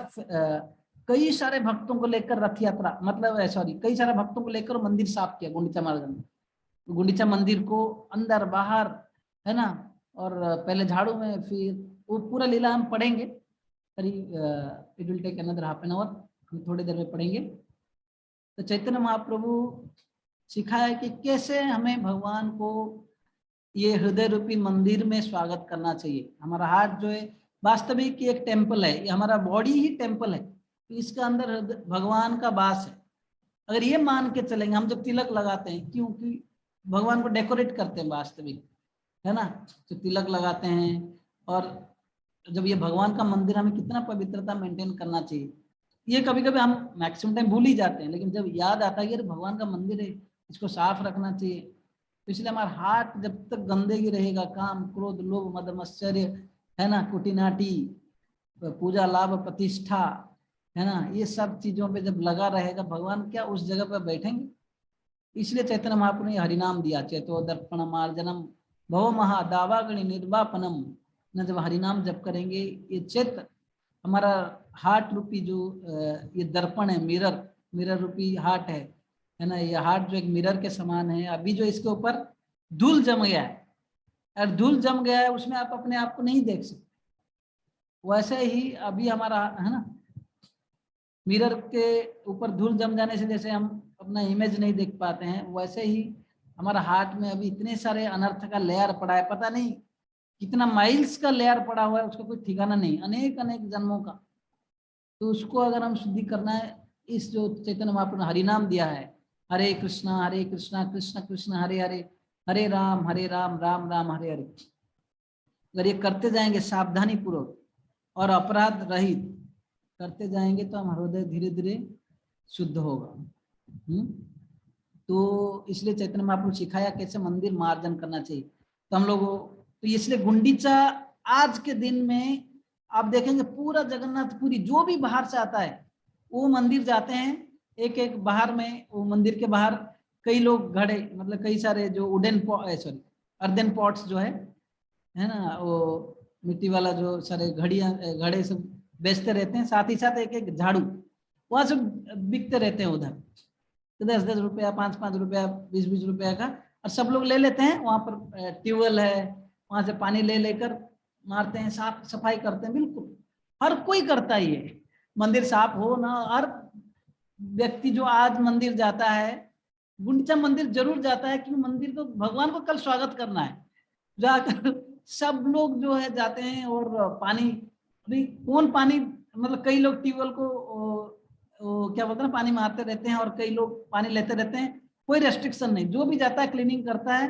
Speaker 1: कई सारे भक्तों को लेकर रथ यात्रा, मतलब कई सारे भक्तों को लेकर मंदिर साफ किया गुंडीचा मार्जन। तो गुंडीचा मंदिर को अंदर बाहर, है ना, और पहले झाड़ू में, फिर वो पूरा लीला हम पढ़ेंगे करीब, it will take another half an hour, हम थोड़ी देर में पढ़ेंगे। तो चैतन्य महाप्रभु सिखाया कि कैसे हमें भगवान को ये हृदय रूपी मंदिर में स्वागत करना चाहिए। हमारा हार्ट जो है वास्तविक एक टेम्पल है, ये हमारा बॉडी ही टेम्पल है, तो इसके अंदर भगवान का वास है। अगर ये मान के चलेंगे, हम जब तिलक लगाते हैं, क्योंकि भगवान को डेकोरेट करते हैं वास्तविक, है ना, तो तिलक लगाते हैं। और जब ये भगवान का मंदिर, हमें कितना पवित्रता मेंटेन करना चाहिए, ये कभी कभी हम मैक्सिमम टाइम भूल ही जाते हैं, लेकिन जब याद आता है कि भगवान का मंदिर है, इसको साफ रखना चाहिए। तो इसलिए हमारा हार्ट जब तक गंदगी रहेगा, काम क्रोध लोभ मद मत्सर्य, है ना, कुटिनाटी, पूजा लाभ प्रतिष्ठा, है ना, ये सब चीजों पे जब लगा रहेगा, भगवान क्या उस जगह पर बैठेंगे। इसलिए चैतन्य महाप्रभु ने हरिनाम दिया, चैतो दर्पण मार्जनम भव महा दावागणि निर्वापनम। न जब हरिनाम जब करेंगे, ये चैत्र हमारा हार्ट रूपी जो ये दर्पण है, मिरर रूपी हार्ट है ना, ये हार्ट जो एक मिरर के समान है। अभी जो इसके ऊपर धूल जम गया है, और धूल जम गया है, उसमें आप अपने आप को नहीं देख सकते। वैसे ही अभी हमारा, है ना, मिरर के ऊपर धूल जम जाने से जैसे हम अपना इमेज नहीं देख पाते हैं, वैसे ही हमारा हार्ट में अभी इतने सारे अनर्थ का लेयर पड़ा है, पता नहीं कितना माइल्स का लेयर पड़ा हुआ है, उसका कोई ठिकाना नहीं, अनेक अनेक जन्मों का। तो उसको अगर हम शुद्धि करना है, इस जो चैतन्य महाप्रभु ने हरिनाम दिया है, हरे कृष्णा कृष्ण कृष्ण हरे हरे, हरे राम राम राम हरे हरे, अगर ये करते जाएंगे सावधानी पूर्वक और अपराध रहित करते जाएंगे, तो हम हृदय धीरे धीरे शुद्ध होगा। तो इसलिए चैतन्य महाप्रभु सिखाया कैसे मंदिर मार्जन करना चाहिए। तो हम लोग, तो इसलिए गुंडीचा आज के दिन में आप देखेंगे पूरा जगन्नाथपुरी जो भी बाहर से आता है वो मंदिर जाते हैं, एक एक बाहर में, वो मंदिर के बाहर कई लोग घड़े, मतलब कई सारे जो वुडन सॉरी अर्दन पॉट्स जो है ना, वो मिट्टी वाला जो सारे घड़े सब बेचते रहते हैं, साथ ही साथ एक एक झाड़ू वहां से बिकते रहते हैं उधर, तो 10-10 रुपया, 5-5 रुपया, 20-20 रुपया का, और सब लोग ले लेते हैं। वहां पर ट्यूबवेल है, वहां से पानी ले लेकर मारते हैं, साफ सफाई करते हैं। बिल्कुल हर कोई करता ही है, मंदिर साफ हो ना, हर व्यक्ति जो आज मंदिर जाता है, गुंडीचा मंदिर जरूर जाता है, क्योंकि मंदिर को भगवान को कल स्वागत करना है। जाकर सब लोग जो है जाते हैं, और पानी, अभी कौन पानी, मतलब कई लोग ट्यूबवेल को क्या बोलते हैं पानी मारते रहते हैं, और कई लोग पानी लेते रहते हैं, कोई रेस्ट्रिक्शन नहीं, जो भी जाता है क्लीनिंग करता है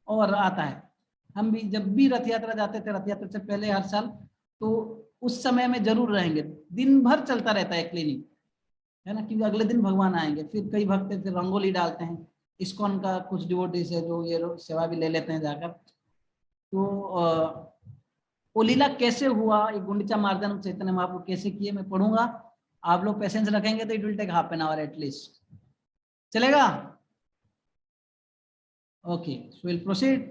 Speaker 1: और आता है। हम भी जब भी रथ यात्रा जाते थे, रथ यात्रा से पहले हर साल, तो उस समय में जरूर रहेंगे, दिन भर चलता रहता है क्लीनिंग, है ना, क्योंकि अगले दिन भगवान आएंगे। फिर कई भक्त फिर रंगोली डालते हैं, इस्कॉन का कुछ डिवोटीज है जो ये सेवा भी ले लेते हैं जाकर। तो वो लीला कैसे हुआ, ये गुंडीचा मार्जन चैतन्य महाप्रभु कैसे किए, मैं पढ़ूंगा, आप लोग पेशेंस रखेंगे तो it will take half an hour at least, चलेगा? Okay, so will proceed,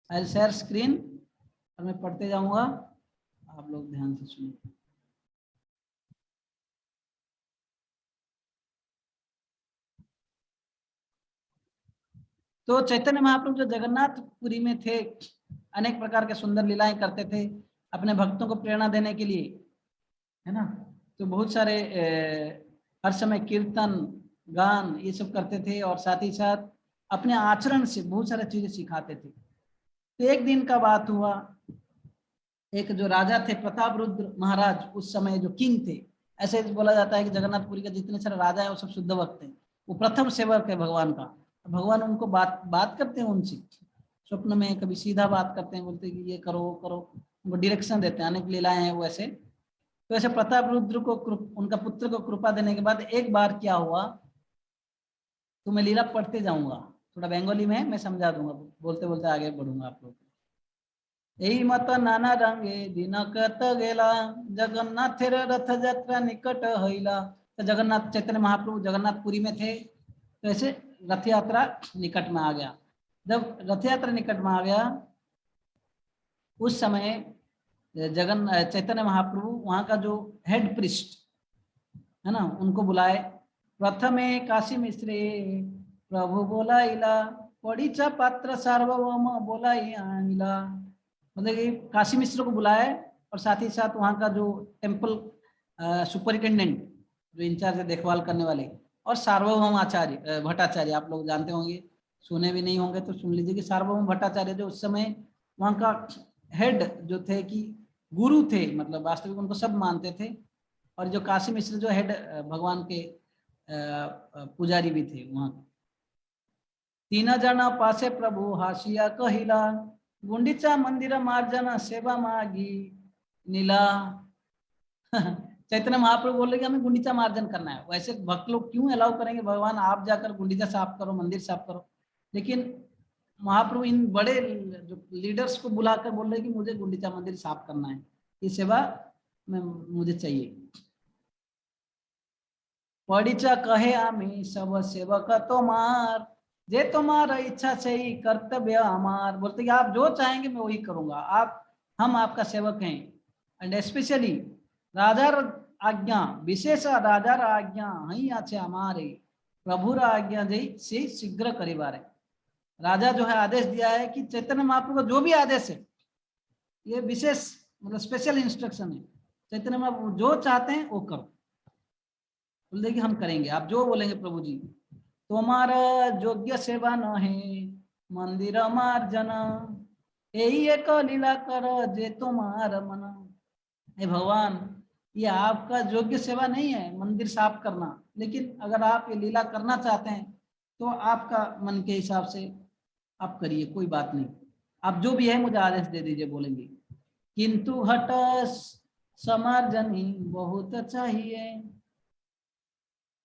Speaker 1: I will share screen और मैं पढ़ते जाऊंगा, आप लोग ध्यान से सुनिए। तो चैतन्य महाप्रभु जो जगन्नाथपुरी में थे, अनेक प्रकार के सुंदर लीलाएं करते थे अपने भक्तों को प्रेरणा देने के लिए, है ना। तो बहुत सारे हर समय कीर्तन गान ये सब करते थे, और साथ ही साथ अपने आचरण से बहुत सारी चीजें सिखाते थे। तो एक दिन का बात हुआ, एक जो राजा थे प्रताप रुद्र महाराज, उस समय जो किंग थे, ऐसे बोला जाता है कि जगन्नाथपुरी का जितने सारे राजा है वो सब शुद्ध भक्त हैं, वो प्रथम सेवक है भगवान का। भगवान उनको बात बात करते हैं उनसे स्वप्न में, कभी सीधा बात करते हैं, बोलते हैं कि ये करो वो करो, उनको डायरेक्शन देते हैं, अनेक लीलाएं हैं वो ऐसे। तो ऐसे प्रताप रुद्र को उनका पुत्र को कृपा देने के बाद एक बार क्या हुआ, तो मैं लीला पढ़ते जाऊंगा, थोड़ा बंगाली में मैं समझा दूंगा, बोलते बोलते आगे बढ़ूंगा आप लोग। यही मत नाना रंगे दिनकत गेला जगन्नाथेर रथ यात्रा निकट हईला। तो जगन्नाथ चैतन्य महाप्रभु जगन्नाथपुरी में थे, तो ऐसे रथ यात्रा निकट में आ गया। जब रथ यात्रा निकट में आ गया उस समय चैतन्य महाप्रभु वहां का जो हेड प्रिस्ट है ना उनको बुलाए। प्रथमे काशी मिश्रे प्रभु बोलाइला पड़ीचा पात्र सार्वभौम बोलाई आनिला। मतलब कि काशी मिश्र को बुलाए और साथ ही साथ वहाँ का जो टेम्पल सुपरिटेंडेंट जो इंचार्ज है देखभाल करने वाले, और सार्वभौम आचार्य भट्टाचार्य, आप लोग जानते होंगे, सुने भी नहीं होंगे तो सुन लीजिए कि सार्वभौम भट्टाचार्य जो उस समय वहाँ का हेड जो थे कि गुरु थे, मतलब वास्तविक उनको सब मानते थे, और जो काशी मिश्र जो हेड भगवान के पुजारी भी थे वहाँ। तीन जना पासे प्रभु हासिया कहिला गुंडीचा मंदिर मार्जन सेवा मागी नीला। चैतन्य महाप्रभु बोल रहे कि हमें गुंडीचा मार्जन करना है, वैसे भक्त लोग क्यों अलाउ करेंगे, भगवान आप जाकर गुंडीचा साफ करो, मंदिर साफ करो। लेकिन महाप्रभु इन बड़े जो लीडर्स को बुलाकर बोल रहे कि मुझे गुंडीचा मंदिर साफ करना है, ये सेवा में मुझे चाहिए। पड़ीचा कहे आमी सब सेवक तुम्हार जे तुम्हारा इच्छा से ही कर्तव्य हमार। बोलते कि आप जो चाहेंगे मैं वही करूंगा, आप हम आपका सेवक हैं। एंड स्पेशली राजार आज्ञा विशेष राजार आज्ञा हई आछे हमारे प्रभुर आज्ञा जय से शीघ्र करिबारे। राजा जो है आदेश दिया है कि चैतन्य महाप्रभु का जो भी आदेश है ये विशेष मतलब स्पेशल इंस्ट्रक्शन है, चैतन्य महाप्रभु जो चाहते हैं वो करो। बोलते कि हम करेंगे, आप जो बोलेंगे प्रभु जी। तुम्हारा योग्य सेवा न है मंदिर मार्जन यही एक लीला कर जे तुम्हारा मन। हे भगवान ये आपका योग्य सेवा नहीं है मंदिर साफ करना, लेकिन अगर आप ये लीला करना चाहते हैं तो आपका मन के हिसाब से आप करिए, कोई बात नहीं, आप जो भी है मुझे आदेश दे दीजिए बोलेंगे। किंतु हट समार्जनी बहुत चाहिए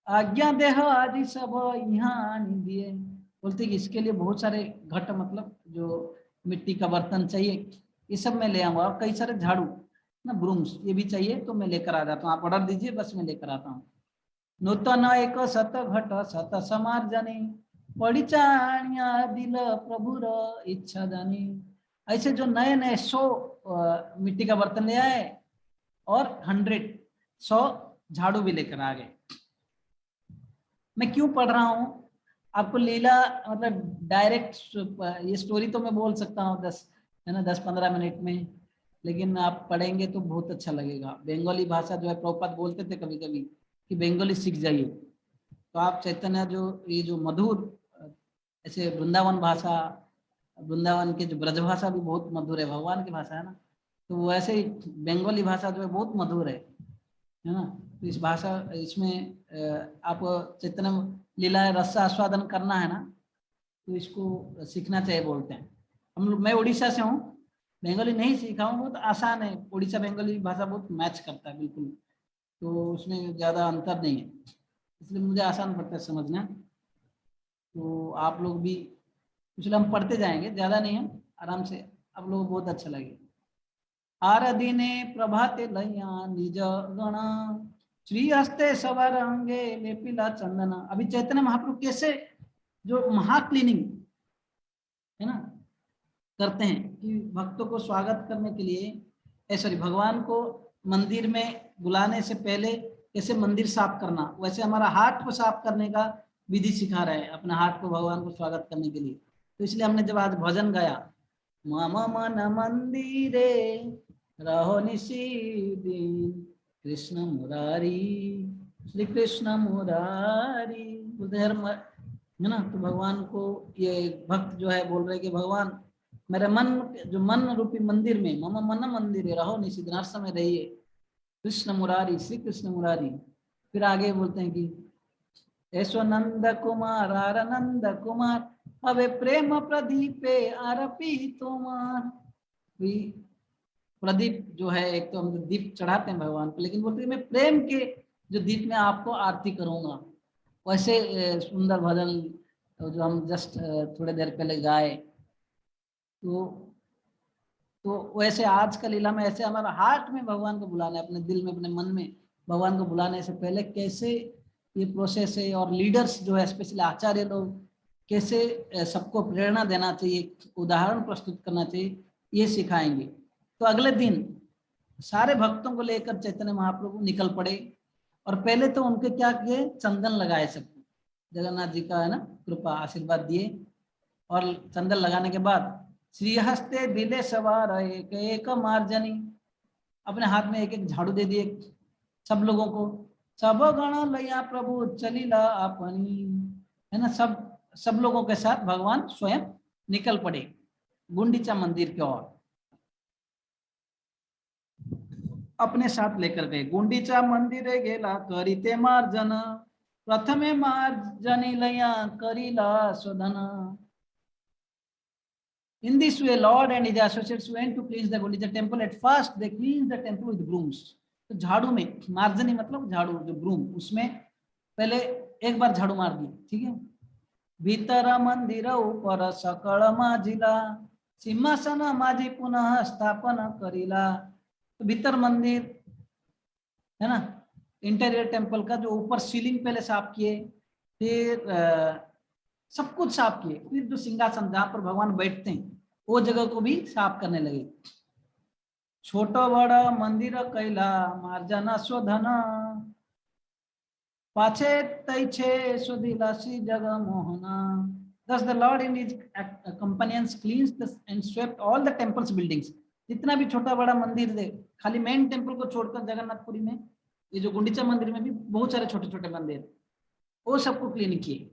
Speaker 1: आज्ञा देह आदि सब यहाँ दिए। बोलते कि इसके लिए बहुत सारे घट मतलब जो मिट्टी का बर्तन चाहिए ये सब मैं ले आऊंगा, और कई सारे झाड़ू ना ब्रूम्स ये भी चाहिए, तो मैं लेकर आ जाता हूँ, आप ऑर्डर दीजिए बस मैं लेकर आता हूँ। नूतन एक सत घट सत समार्जनी पड़िचाणिया दिल प्रभुर इच्छा जानी। ऐसे जो नए नए 100 मिट्टी का बर्तन ले आए और 100 झाड़ू भी लेकर आ गए। मैं क्यों पढ़ रहा हूँ आपको लीला, मतलब डायरेक्ट ये स्टोरी तो मैं बोल सकता हूँ 10 है ना 10-15 मिनट में, लेकिन आप पढ़ेंगे तो बहुत अच्छा लगेगा। बंगाली भाषा जो है प्रभुपाद बोलते थे कभी कभी कि बंगाली सीख जाइए, तो आप चैतन्य जो ये जो मधुर ऐसे वृंदावन भाषा, वृंदावन के जो ब्रजभाषा भी बहुत मधुर है, भगवान की भाषा है ना, तो वैसे ही बंगाली भाषा जो है बहुत मधुर है ना। तो इस भाषा इसमें आप चैतन्य लीला रस आस्वादन करना है ना, तो इसको सीखना चाहिए बोलते हैं। हम लोग, मैं उड़ीसा से हूँ, बंगाली नहीं सीखा हूँ, बहुत आसान है, उड़ीसा बंगाली भाषा बहुत मैच करता है बिल्कुल, तो उसमें ज़्यादा अंतर नहीं है, इसलिए मुझे आसान पड़ता है समझना। तो आप लोग भी, इसलिए हम पढ़ते जाएंगे, ज़्यादा नहीं है, आराम से, आप लोग को बहुत अच्छा लगेगा। आर दिने प्रभाते लैया निज गण श्री हस्ते सवार अंगे लेपिला चंदना। अभी चैतन्य महाप्रभु कैसे जो महाक्लीनिंग है ना करते हैं कि भक्तों को स्वागत करने के लिए, सॉरी भगवान को मंदिर में बुलाने से पहले कैसे मंदिर साफ करना, वैसे हमारा हार्ट को साफ करने का विधि सिखा रहे हैं, अपने हार्ट को भगवान को स्वागत करने के लिए। तो इसलिए हमने जब आज भजन गाया मम मन मंदिरे रहो निशी दिन कृष्ण मुरारी श्री कृष्ण मुरारी उधर है ना। तो भगवान को ये भक्त जो है बोल रहे कि भगवान मेरे मन, जो मन रूपी मंदिर में मम मन मंदिर रहो निषिद्ध, हर समय रहिए कृष्ण मुरारी श्री कृष्ण मुरारी। फिर आगे बोलते हैं कि ऐसो नंद कुमार आर नंद कुमार अबे प्रेम प्रदीपे आरपी तुम्हार। भी प्रदीप जो है, एक तो हम दीप चढ़ाते हैं भगवान को, लेकिन बोलते हैं मैं प्रेम के जो दीप में आपको आरती करूंगा। वैसे सुंदर भजन जो हम जस्ट थोड़े देर पहले गाए, तो वैसे आज का लीला में ऐसे हमारा हार्ट में भगवान को बुलाना है, अपने दिल में अपने मन में भगवान को बुलाने से पहले कैसे ये प्रोसेस है, और लीडर्स जो है स्पेशली आचार्य लोग कैसे सबको प्रेरणा देना चाहिए, उदाहरण प्रस्तुत करना चाहिए, ये सिखाएंगे। तो अगले दिन सारे भक्तों को लेकर चैतन्य महाप्रभु निकल पड़े, और पहले तो उनके क्या किए, चंदन लगाए सबको, जगन्नाथ जी का है ना कृपा आशीर्वाद दिए, और चंदन लगाने के बाद श्रीहस्ते दिले सवार एक एक मार्जनी, अपने हाथ में एक एक झाड़ू दे दिए सब लोगों को। सब गण लया प्रभु चलीला अपनी, है ना, सब लोगों के साथ भगवान स्वयं निकल पड़े गुंडीचा मंदिर की ओर, अपने साथ लेकर गए। गुंडीचा मंदिर गेला करीते मार्जन, प्रथमे मार्जनी लया करीला शोधन। In this way, Lord and his associates went to cleanse the Gundicha temple. At first, they cleansed the temple with brooms. तो झाड़ू में, मार्जनी मतलब झाड़ू, जो ब्रूम, उसमें पहले एक बार झाड़ू मार दी, ठीक है। भीतर मंदिर ऊपर सकल माजिला, सिंहासन माजी पुनः स्थापन करीला। तो भीतर मंदिर है ना, इंटीरियर टेम्पल का जो ऊपर सीलिंग पहले साफ किए, फिर सब कुछ साफ किए, फिर जो सिंहासन जहां पर भगवान बैठते हैं वो जगह को भी साफ करने लगे। छोटो बड़ा मंदिर कैला मार्जना शोधन, पाछे तैछे शोधिलासी जग Mohana. Thus the Lord and his companions cleansed and swept all the temple's buildings. जितना भी छोटा बड़ा मंदिर थे, खाली मेन टेम्पल को छोड़कर जगन्नाथपुरी में, ये जो गुंडीचा मंदिर में भी बहुत सारे छोटे छोटे मंदिर, वो सबको क्लीन किए।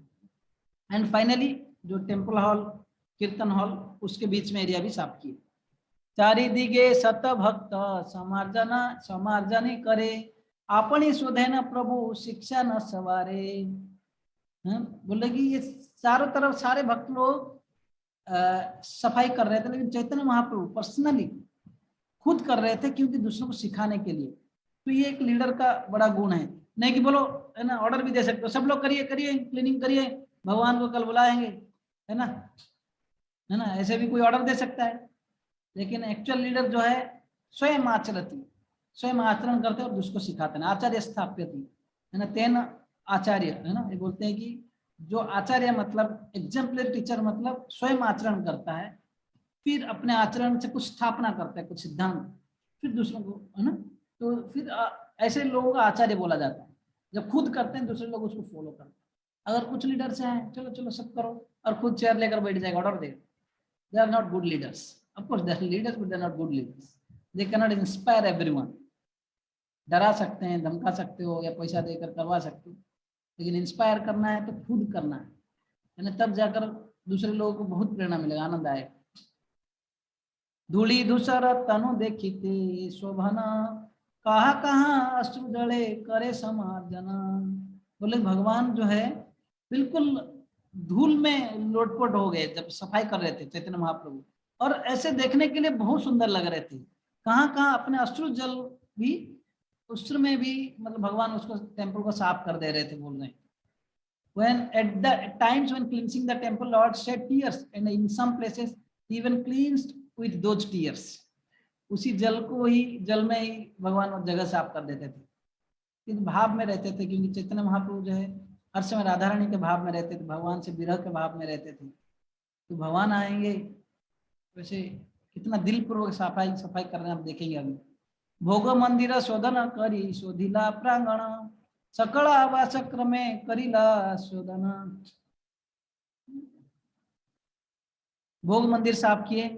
Speaker 1: एंड फाइनली जो टेम्पल हॉल, कीर्तन हॉल, उसके बीच में एरिया भी साफ किए। चारि दिगे सत भक्त समार्जना समार्जनी करे, आपनी शोधेन प्रभु शिक्षा न सवारे। बोले कि ये चारों तरफ सारे भक्त लोग सफाई कर रहे थे, लेकिन चैतन्य महाप्रभु पर्सनली खुद कर रहे थे, क्योंकि दूसरों को सिखाने के लिए। तो ये एक लीडर का बड़ा गुण है, नहीं कि बोलो है ना, ऑर्डर भी दे सकते हो, सब लोग करिए करिए क्लीनिंग करिए, भगवान को कल बुलाएंगे, है ना, ऐसे भी कोई ऑर्डर दे सकता है। लेकिन एक्चुअल लीडर जो है स्वयं आचरती, स्वयं आचरण करते और दूसरों को सिखाते हैं। आचार्य स्थाप्यति, है ना, तेन आचार्य, है ना, ये बोलते हैं कि जो आचार्य मतलब एग्जाम्पलरी टीचर, मतलब स्वयं आचरण करता है, फिर अपने आचरण से कुछ स्थापना करता है, कुछ सिद्धांत, फिर दूसरों को, है ना, तो फिर ऐसे लोगों का आचार्य बोला जाता है। जब खुद करते हैं दूसरे लोग उसको फॉलो करते हैं। अगर कुछ लीडर्स हैं चलो चलो सब करो, और खुद चेयर लेकर बैठ जाएगा, ऑर्डर दे, they are not good leaders. Of course, they are leaders, but they are not good leaders. They cannot inspire everyone. डरा सकते हैं, धमका सकते हो, या पैसा देकर करवा सकते हो, लेकिन इंस्पायर करना है तो खुद करना है ना, तब जाकर दूसरे लोगों को बहुत प्रेरणा मिलेगा, आनंद आएगा। धूली धूसर तनु देखिते शोभन, कहा कहाँ अश्रु जड़े करे समार्जना। बोले भगवान जो है बिल्कुल धूल में लोटपोट हो गए जब सफाई कर रहे थे चैतन्य महाप्रभु, और ऐसे देखने के लिए बहुत सुंदर लग रहे थे। कहाँ कहाँ अपने अश्रु जल भी, अश्रु में भी, मतलब भगवान उसको टेम्पल को साफ कर दे रहे थे, बोल रहे हैं। When at the times when cleansing the temple, Lord shed tears, and in some places even cleansed with those tears. उसी जल को ही, जल में ही भगवान जगह साफ कर देते थे, इस भाव में रहते थे, क्योंकि चैतन्य महाप्रभु जो है हर समय राधा रानी के भाव में रहते थे, भगवान से विरह के भाव में रहते थे। तो भगवान आएंगे वैसे कितना दिल पूर्वक सफाई कर रहे हैं, आप देखेंगे अभी। भोग मंदिर शोधन करी शोधिला प्रांगण, सकल आवास क्रमे करीला शोधन। भोग मंदिर साफ किए,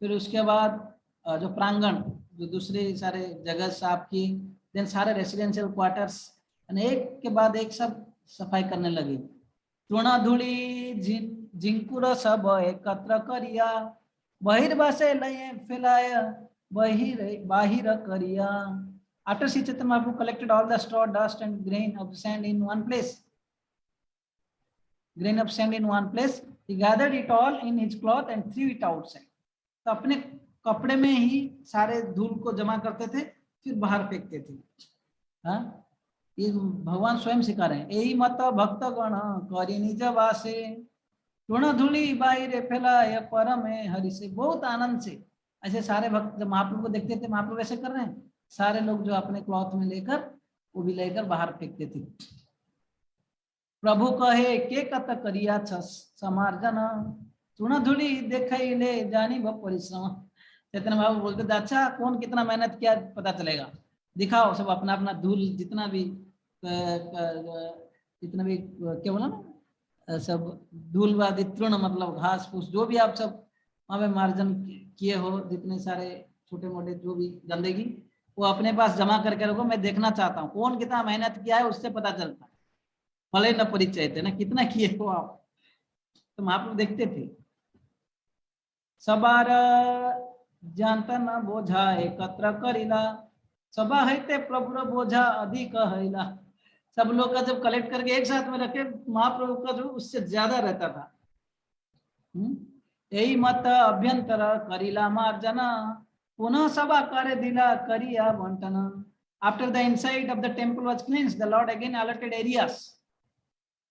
Speaker 1: फिर उसके बाद जो प्रांगण, जो दूसरे सारे जगह साफ किए, देन सारे रेसिडेंशियल क्वार्टर्स, एक के बाद एक सब सफाई करने लगे। तृणा धूली जिंकुर सब एकत्र करिया, बहिर्वासे लय फैलाय बाहिर करिया। After Sri Chaitanya Mahaprabhu collected all the straw, dust and grain of the sand in one place, grain of sand in one place. He gathered it all in his cloth and threw it outside. तो अपने कपड़े में ही सारे धूल को जमा करते थे, फिर बाहर फेंकते थे. हाँ, ये भगवान स्वयं सिखा रहे हैं. यही मत भक्त गण करी निज वासे, ऋण धूलि बाहिरे फैलाए परम हरि से. बहुत आनंद से ऐसे सारे भक्त जब महाप्रभु को देखते थे, महाप्रभु ऐसे कर रहे हैं, सारे लोग जो अपने क्लॉथ में लेकर वो भी लेकर बाहर फेंकते थे. प्रभु कहे के कत करिया समार्जन, ऋण धूलि देखैले जानी भ परिश्रम. चैतन्य महाप्रभु बोलते थे, अच्छा कौन कितना मेहनत किया पता चलेगा, दिखाओ सब अपना अपना धूल जितना भी क्या बोला ना, सब धूल वादी तृण मतलब घास फूस जो भी आप सब वहां पे मार्जन किए हो, जितने सारे छोटे मोटे जो भी गंदगी वो अपने पास जमा करके रखो, मैं देखना चाहता हूँ कौन कितना मेहनत किया है, उससे पता चलता है. फले न परिचय थे ना, कितना किए हो आप. तो महाप्रभु देखते थे. सबार जानता न बोझा एकत्र करिला, सभा है प्रभु बोझा अधिक हैला. सब लोग का जब कलेक्ट करके एक साथ में रखे, महाप्रभु का जो उससे ज्यादा रहता था. यही मत अभ्यंतर करिला मार्जना, पुनः सभा कार्य दिला करिया बंटन. After the inside of the temple was cleansed, the Lord again allotted areas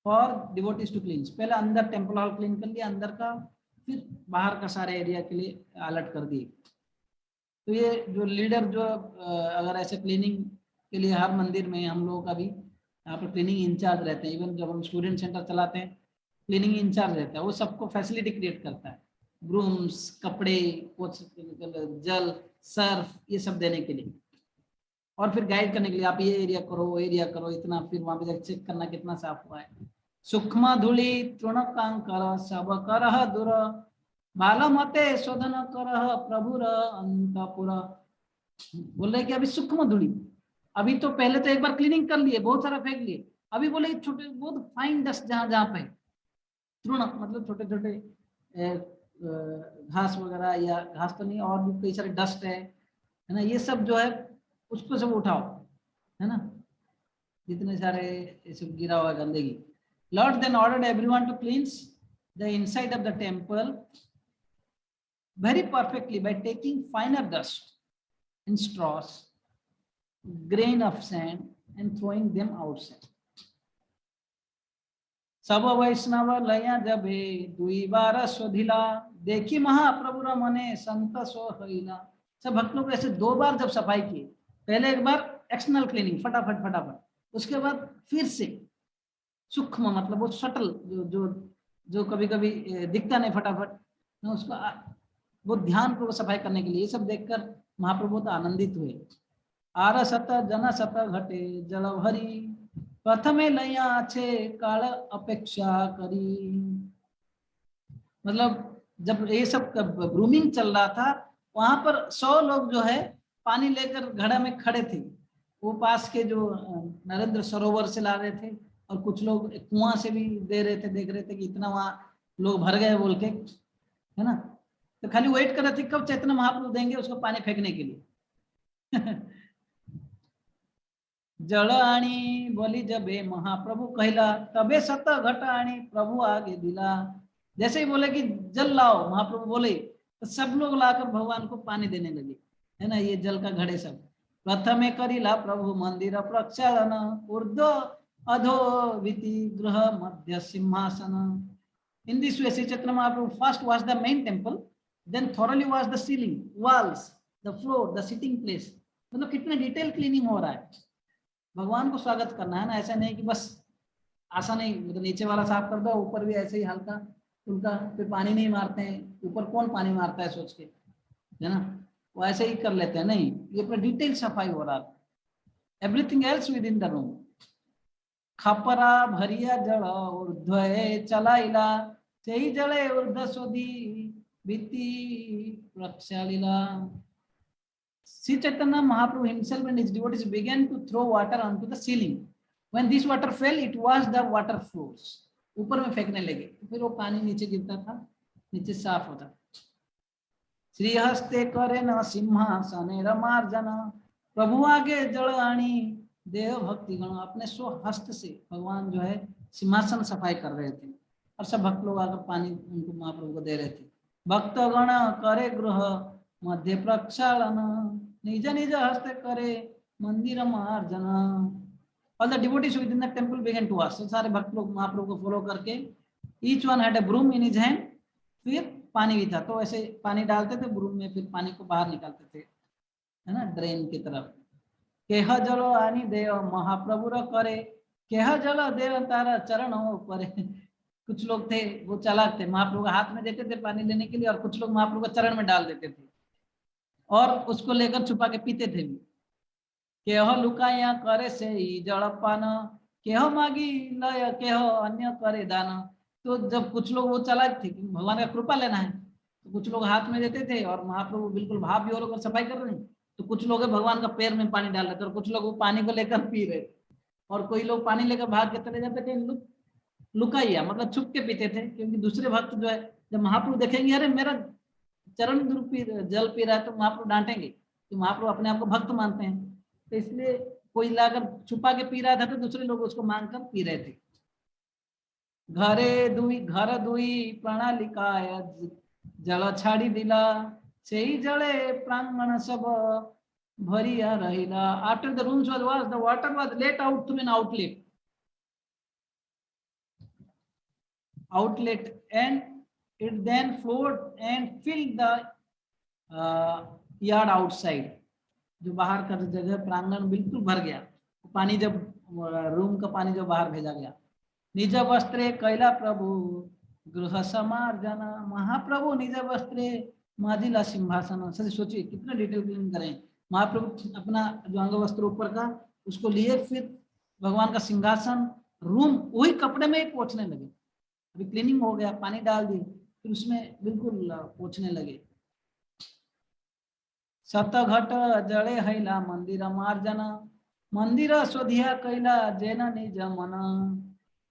Speaker 1: for devotees to cleanse. पहले अंदर टेम्पल हॉल क्लीन कर लिया अंदर का, फिर बाहर का सारे एरिया के लिए अलर्ट कर दिए. तो ये जो लीडर जो अगर ऐसे क्लीनिंग के लिए हर मंदिर में हम लोगों का भी यहाँ पर क्लीनिंग इंचार्ज रहते हैं. इवन जब हम स्टूडेंट सेंटर चलाते हैं, क्लीनिंग इंचार्ज रहता है, वो सबको फैसिलिटी क्रिएट करता है, ब्रूम्स, कपड़े, जल, सर्फ, ये सब देने के लिए, और फिर गाइड करने के लिए आप ये एरिया करो, वो एरिया करो, इतना, फिर वहां पे चेक करना कितना साफ हुआ है. सूक्ष्म धूलि तृणकांकर सब करह दूर, बालमते शोधन करह प्रभुर अंतपुर. बोल रहे कि अभी सूक्ष्म धूलि, अभी तो पहले तो एक बार क्लीनिंग कर लिए, बहुत सारा फेंक लिए, अभी बोले छोटे बहुत फाइन डस्ट जहां जहां पे तृण मतलब छोटे छोटे घास वगैरह, या घास तो नहीं और भी कई सारे डस्ट है ना, ये सब जो है उसको सब उठाओ, है ना, जितने सारे ये सब गिरा हुआ गंदगी. Lord then ordered everyone to cleanse the inside of the temple very perfectly by taking finer dust and straws, grain of sand, and throwing them outside. सब वैष्णव लया जबे दुई बार शोधिला, देखी महाप्रभु मने संत सो हईला. सब भक्त लोग ऐसे 2 बार जब सफाई किए, पहले एक बार एक्सटर्नल क्लीनिंग फटाफट फटाफट, उसके बाद फिर से सूक्ष्म मतलब वो सटल जो जो जो कभी कभी दिखता नहीं फटाफट ना, उसको वो ध्यान को सफाई करने के लिए. ये सब देखकर महाप्रभु तो आनंदित हुए. आर सत जन सत घटे जल भरी, प्रथमे लया छे काल अपेक्षा करी. मतलब जब ये सब ब्रूमिंग चल रहा था, वहां पर 100 लोग जो है पानी लेकर घड़ा में खड़े थे. वो पास के जो नरेंद्र सरोवर से ला रहे थे, और कुछ लोग कुआं से भी दे रहे थे, देख रहे थे कि इतना वहां लोग भर गए बोल के, है ना. तो खाली वेट कर रहे थे कब चैतन्य महाप्रभु देंगे उसको पानी फेंकने के लिए. जल आणी बोली जबे महाप्रभु कहला, तबे सत घट आणी प्रभु आगे दिला. जैसे ही बोले कि जल लाओ, महाप्रभु बोले, तो सब लोग लाकर भगवान को पानी देने लगे, है ना, ये जल का घड़े सब. प्रथमे करिला प्रभु मंदिर प्रक्षालन, ऊर्ध्व अधो विति गृह मध्य सिंहासन. In this way, Sri Chaitanya Mahaprabhu first washed the main temple, then thoroughly washed the ceiling, walls, the floor, the sitting place. मतलब कितने डिटेल क्लीनिंग हो रहा है. भगवान को स्वागत करना है ना, ऐसा नहीं कि बस आशा नहीं, मतलब नीचे वाला साफ कर दो, ऊपर भी ऐसे ही हल्का उनका, फिर पानी नहीं मारते हैं. ऊपर कौन पानी मारता है सोच के, है ना, वो ऐसे ही कर लेते हैं. नहीं, ये पूरा डिटेल सफाई हो रहा था. Everything else with in the room. खपरा भरिया जल ऊर्ध्व चलाइला, सेही जले ऊर्ध्व शोधी भित्ति प्रक्षालिला. Sri Chaitanya Mahaprabhu himself and his devotees began to throw water onto the ceiling. When this water fell, it washed the water floors. ऊपर में फेंकने लगे, तो फिर वो पानी नीचे गिरता था, नीचे साफ होता. श्रीहस्ते करे न सिंहासने रमार्जना, प्रभु आगे जल आणी देव भक्ति गण. अपने 100 हस्त से भगवान जो है सिंहासन सफाई कर रहे थे. और सब भक्त लोग आकर पानी उनको महाप्रभु को दे रहे थे। भक्तगण करे गृह मध्य प्रक्षालन निज निज हस्ते करे मंदिर मार्जन। All the devotees within the temple began to ask. So सारे भक्त लोग महाप्रभु को फॉलो करके each one had a broom in his hand, फिर पानी भी था तो ऐसे पानी डालते थे ब्रूम में, फिर पानी को बाहर निकालते थे, है ना, ड्रेन की तरफ। केह जल आनी देव महाप्रभु र करे केह जल देव तारा चरणों परे। कुछ लोग थे वो चालाक थे, महाप्रभु के हाथ में देते थे पानी लेने के लिए, और कुछ लोग महाप्रभु के चरण में डाल देते थे और उसको लेकर छुपा के पीते थे भी। केह लुकाया करे से जलपान केह मागी लय केह अन्य करे दान। तो जब कुछ लोग वो चालाक थे कि भगवान का कृपा लेना है तो कुछ लोग हाथ में देते थे और महाप्रभु बिल्कुल भाव भी होकर सफाई कर रहे हैं, तो कुछ लोग भगवान का पैर में पानी डाल रहे थे और कुछ लोग वो पानी को लेकर पी रहे थे, और कोई लोग पानी लेकर भाग के चले जाते थे। लुकाइया मतलब छुप के पीते थे, क्योंकि दूसरे भक्त जो है जब महाप्रभु देखेंगे अरे मेरा चरण जल पी रहा है तो महाप्रभु डांटेंगे, तो महाप्रभु अपने आप को भक्त मानते हैं, तो इसलिए कोई लाकर छुपा के पी रहा था तो दूसरे लोग उसको मांग कर पी रहे थे। घर दुई प्रणालिकाय जल छाड़ी दिला से ही जले प्रांगण सब भरिया रहिला। After the rooms was washed, the water was let out through an outlet and it then flowed and filled the yard outside. जो बाहर का जगह प्रांगण बिल्कुल भर गया, पानी जब रूम का पानी जो बाहर भेजा गया। निज वस्त्रे कैला प्रभु गृह समार्जन महाप्रभु निज वस्त्रे माजिला सिंहासन। सोचिए कितना डिटेल क्लीन करें, महाप्रभु अपना जो अंग वस्त्र ऊपर का उसको लिए, फिर भगवान का सिंहासन रूम वही कपड़े में ही पोंछने लगे। अभी क्लीनिंग हो गया, पानी डाल दी, फिर उसमें बिल्कुल पोंछने लगे। सत घट जड़े हैला मंदिर मार्जन मंदिर स्वधिया कैला जैन निज मन।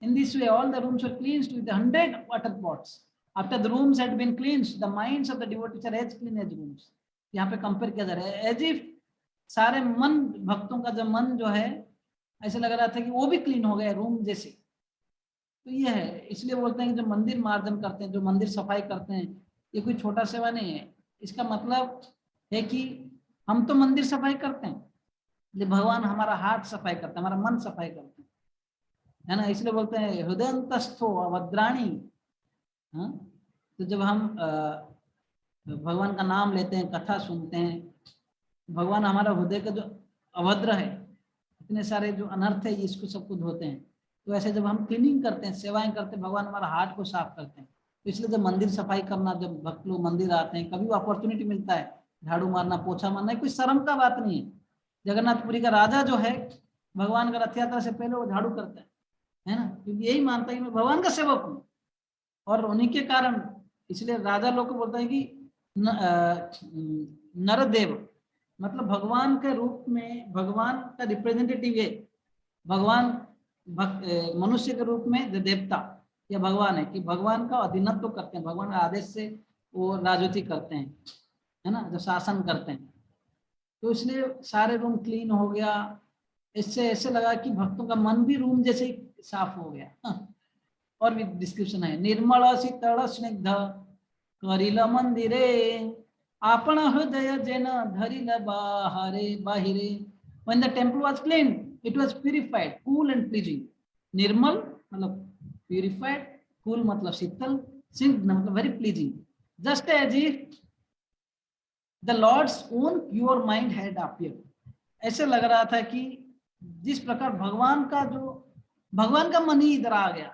Speaker 1: In this way, all the rooms were cleansed with 100 water pots. After the rooms had been cleansed, the minds of the devotees are as clean as rooms. यहाँ पे कंपेयर किया जा रहा है, एज इफ सारे मन भक्तों का जो मन जो है ऐसे लग रहा था कि वो भी क्लीन हो गया रूम जैसे। तो ये है, इसलिए बोलते हैं कि जो मंदिर मार्जन करते हैं, जो मंदिर सफाई करते हैं, ये कोई छोटा सेवा नहीं है। इसका मतलब है कि हम तो मंदिर सफाई करते हैं, लेकिन भगवान हमारा हाथ सफाई करते हैं, हमारा मन सफाई करते हैं, है ना। इसलिए बोलते हैं हृदयंतस्थो अवद्राणी। हाँ, तो जब हम भगवान का नाम लेते हैं, कथा सुनते हैं, भगवान हमारा हृदय का जो अभद्र है, इतने सारे जो अनर्थ है इसको सबको धोते हैं। तो ऐसे जब हम क्लीनिंग करते हैं, सेवाएं करते हैं, भगवान हमारा हार्ट को साफ करते हैं। तो इसलिए जब मंदिर सफाई करना, जब भक्त लोग मंदिर आते हैं, कभी भी अपॉर्चुनिटी मिलता है, झाड़ू मारना, पोछा मारना, कोई शर्म का बात नहीं है। जगन्नाथपुरी का राजा जो है, भगवान का रथ यात्रा से पहले वो झाड़ू करता है ना, क्योंकि यही मानता है कि मैं भगवान का सेवक हूँ, और उन्हीं के कारण इसलिए राजा लोग को बोलता है कि नरदेव मतलब भगवान के रूप में, भगवान का रिप्रेजेंटेटिव है। भगवान मनुष्य के रूप में जो देवता या भगवान है, कि भगवान का अधीनत्व करते हैं, भगवान के आदेश से वो राजनीति करते हैं, है ना, जो शासन करते हैं। तो इसलिए सारे रूम क्लीन हो गया। इससे ऐसे लगा कि भक्तों का मन भी रूम जैसे ही साफ हो गया। और भी डिस्क्रिप्शन है, निर्मल शीतल स्निग्ध करिल मंदिरे आपण हृदय जेन धरिल बाहरे बाहिरे। When the temple was cleaned, it was purified, cool and pleasing. निर्मल मतलब purified, cool मतलब शीतल, स्निग्ध मतलब very pleasing. Just as if the Lord's own pure mind had appeared. ऐसे लग रहा था कि जिस प्रकार भगवान का मन ही इधर आ गया,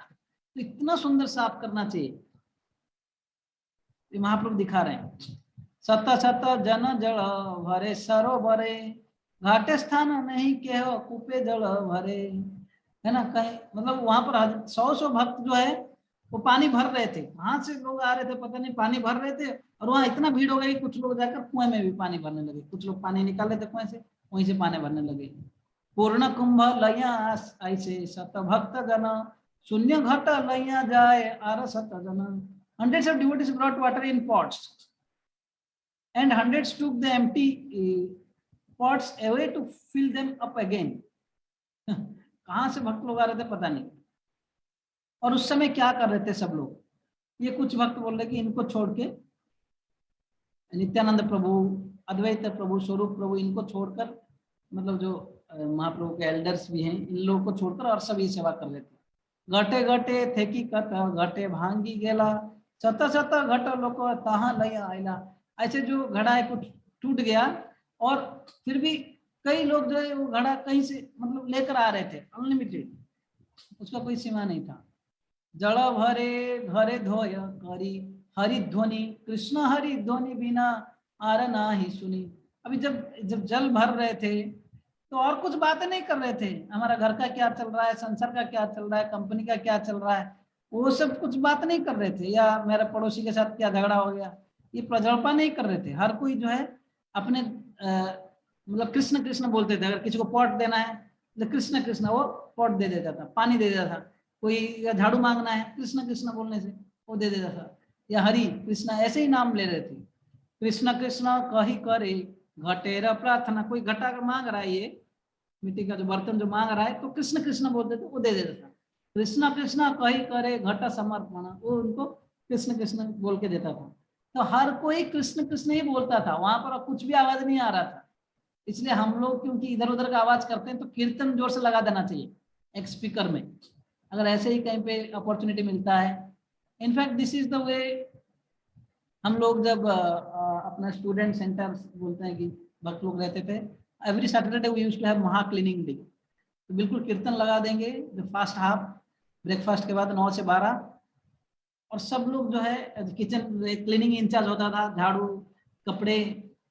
Speaker 1: तो इतना सुंदर साफ करना चाहिए, महाप्रभु दिखा रहे हैं। सत सत जन जल भरे सरोवरे घाटे स्थान नहीं के हो कूपे जल भरे, है ना। कहीं मतलब वहां पर 100 भक्त जो है वो पानी भर रहे थे, कहाँ से लोग आ रहे थे पता नहीं, पानी भर रहे थे, और वहां इतना भीड़ हो गई, कुछ लोग जाकर कुएं में भी पानी भरने लगे, कुछ लोग पानी निकाल रहे थे कुएं से, वहीं से पानी भरने लगे। पूर्ण कुंभ लैया ऐसे सत भक्त जन शून्य घट लैया जाए आर सत जन। Hundreds of devotees brought water in pots and hundreds took the empty pots away to fill them up again. कहाँ से भक्त लोग आ रहे थे पता नहीं, और उस समय क्या कर रहे थे सब लोग, ये कुछ भक्त बोल रहे कि इनको छोड़ के नित्यानंद प्रभु, अद्वैत प्रभु, स्वरूप प्रभु, इनको छोड़कर मतलब जो महाप्रभु के एल्डर्स भी हैं, इन लोगों को छोड़कर और सभी सेवा कर रहे थे। घटे घटे थे कि कत घटे भांगी गेला, शत शत घट लोग तहा लया आयला। ऐसे जो घड़ा है कुछ टूट गया और फिर भी कई लोग जो है वो घड़ा कहीं से मतलब लेकर आ रहे थे, अनलिमिटेड, उसका कोई सीमा नहीं था। जड़ भरे घरे धोय करी हरि ध्वनि, कृष्ण हरि ध्वनि बिना आर ना ही सुनी। अभी जब जब जल भर रहे थे तो और कुछ बातें नहीं कर रहे थे, हमारा घर का क्या चल रहा है, संसार का क्या चल रहा है, कंपनी का क्या चल रहा है, वो सब कुछ बात नहीं कर रहे थे, या मेरा पड़ोसी के साथ क्या झगड़ा हो गया, ये प्रजल्पा नहीं कर रहे थे। हर कोई जो है अपने मतलब कृष्ण कृष्ण बोलते थे। अगर किसी को पॉट देना है तो कृष्ण कृष्ण, वो पॉट दे देता था, पानी दे देता था। कोई या झाड़ू मांगना है, कृष्ण कृष्ण बोलने से वो दे देता था, या हरि कृष्ण ऐसे ही नाम ले रहे थे। कृष्ण कृष्ण कही करे घटेरा प्रार्थना, कोई घटा मांग रहा है, ये मिट्टी का जो बर्तन जो मांग रहा है तो कृष्ण कृष्ण बोलते थे, वो दे देता था। कृष्ण कृष्ण कही करे घट समर्पण, वो उनको कृष्ण कृष्ण बोल के देता था। तो हर कोई कृष्ण कृष्ण ही बोलता था, वहां पर कुछ भी आवाज नहीं आ रहा था। इसलिए हम लोग क्योंकि इधर उधर का आवाज करते हैं तो कीर्तन जोर से लगा देना चाहिए एक स्पीकर में, अगर ऐसे ही कहीं पे अपॉर्चुनिटी मिलता है। इनफैक्ट दिस इज द वे। हम लोग जब अपना स्टूडेंट सेंटर बोलते हैं कि भक्त लोग रहते थे, every Saturday we used to have महा क्लीनिंग डे, तो बिल्कुल कीर्तन लगा देंगे द फर्स्ट हाफ, ब्रेकफास्ट के बाद 9 से 12, और सब लोग जो है किचन क्लीनिंग इंचार्ज होता था, झाड़ू कपड़े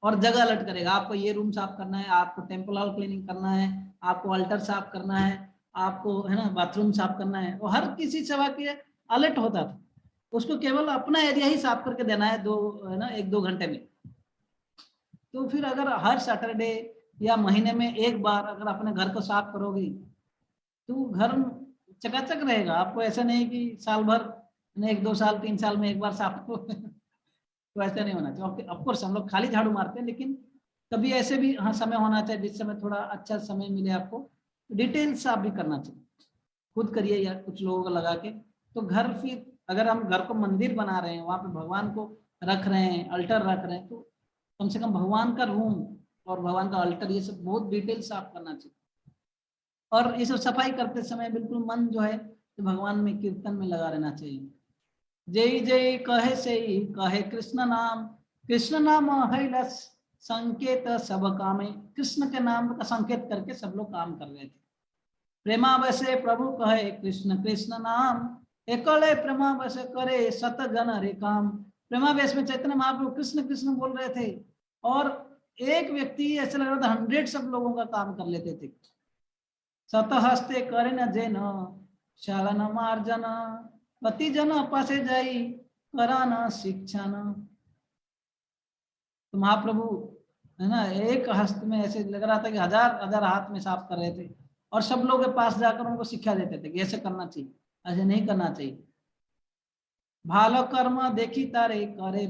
Speaker 1: और जगह अलर्ट करेगा, आपको ये रूम साफ करना है, आपको टेम्पल हॉल क्लीनिंग करना है, आपको अल्टर साफ करना है, आपको है ना बाथरूम साफ करना है, और हर किसी सेवा के अलर्ट होता था। उसको केवल अपना एरिया ही साफ करके देना है, दो है ना 1-2 घंटे में। तो फिर अगर हर सैटरडे या महीने में एक बार अगर अपने घर को साफ करोगी तो घर चकाचक रहेगा। आपको ऐसा नहीं कि साल भर 1-2 साल 3 साल में एक बार साफ करो तो ऐसा नहीं होना चाहिए। ऑफकोर्स हम लोग खाली झाड़ू मारते हैं, लेकिन कभी ऐसे भी हाँ समय होना चाहिए जिस समय थोड़ा अच्छा समय मिले आपको, डिटेल साफ भी करना चाहिए, खुद करिए या कुछ लोगों को लगा के। तो घर फिर अगर हम घर को मंदिर बना रहे हैं, वहां पे भगवान को रख रहे हैं, अल्टर रख रहे हैं, तो कम से कम भगवान का रूम और भगवान का अल्टर ये सब बहुत डिटेल साफ करना चाहिए। और ये सब सफाई करते समय बिल्कुल मन जो है तो भगवान में कीर्तन में लगा रहना चाहिए। जय जय कहे से कहे कृष्ण नाम, कृष्ण नाम है संकेत सब कामे, कृष्ण के नाम का संकेत करके सब लोग काम कर रहे थे। प्रेमावशे प्रभु कहे कृष्ण कृष्ण नाम, एकले प्रेमावश करे सत जन रे काम। प्रेमावेश में चैतन्य महाप्रभु कृष्ण कृष्ण बोल रहे थे और एक व्यक्ति ऐसे लग रहा था 100 सब लोगों का काम कर लेते थे। सत हस्ते करे न जेन शालन मार्जन, पति जन पासे जाई कराना शिक्षण। तो महाप्रभु है ना एक हस्त में ऐसे लग रहा था कि 1000 हाथ में साफ कर रहे थे, और सब लोग के पास जाकर उनको शिक्षा देते थे कि ऐसे करना चाहिए, ऐसे नहीं करना चाहिए। भालो कर्म देखी तारे करे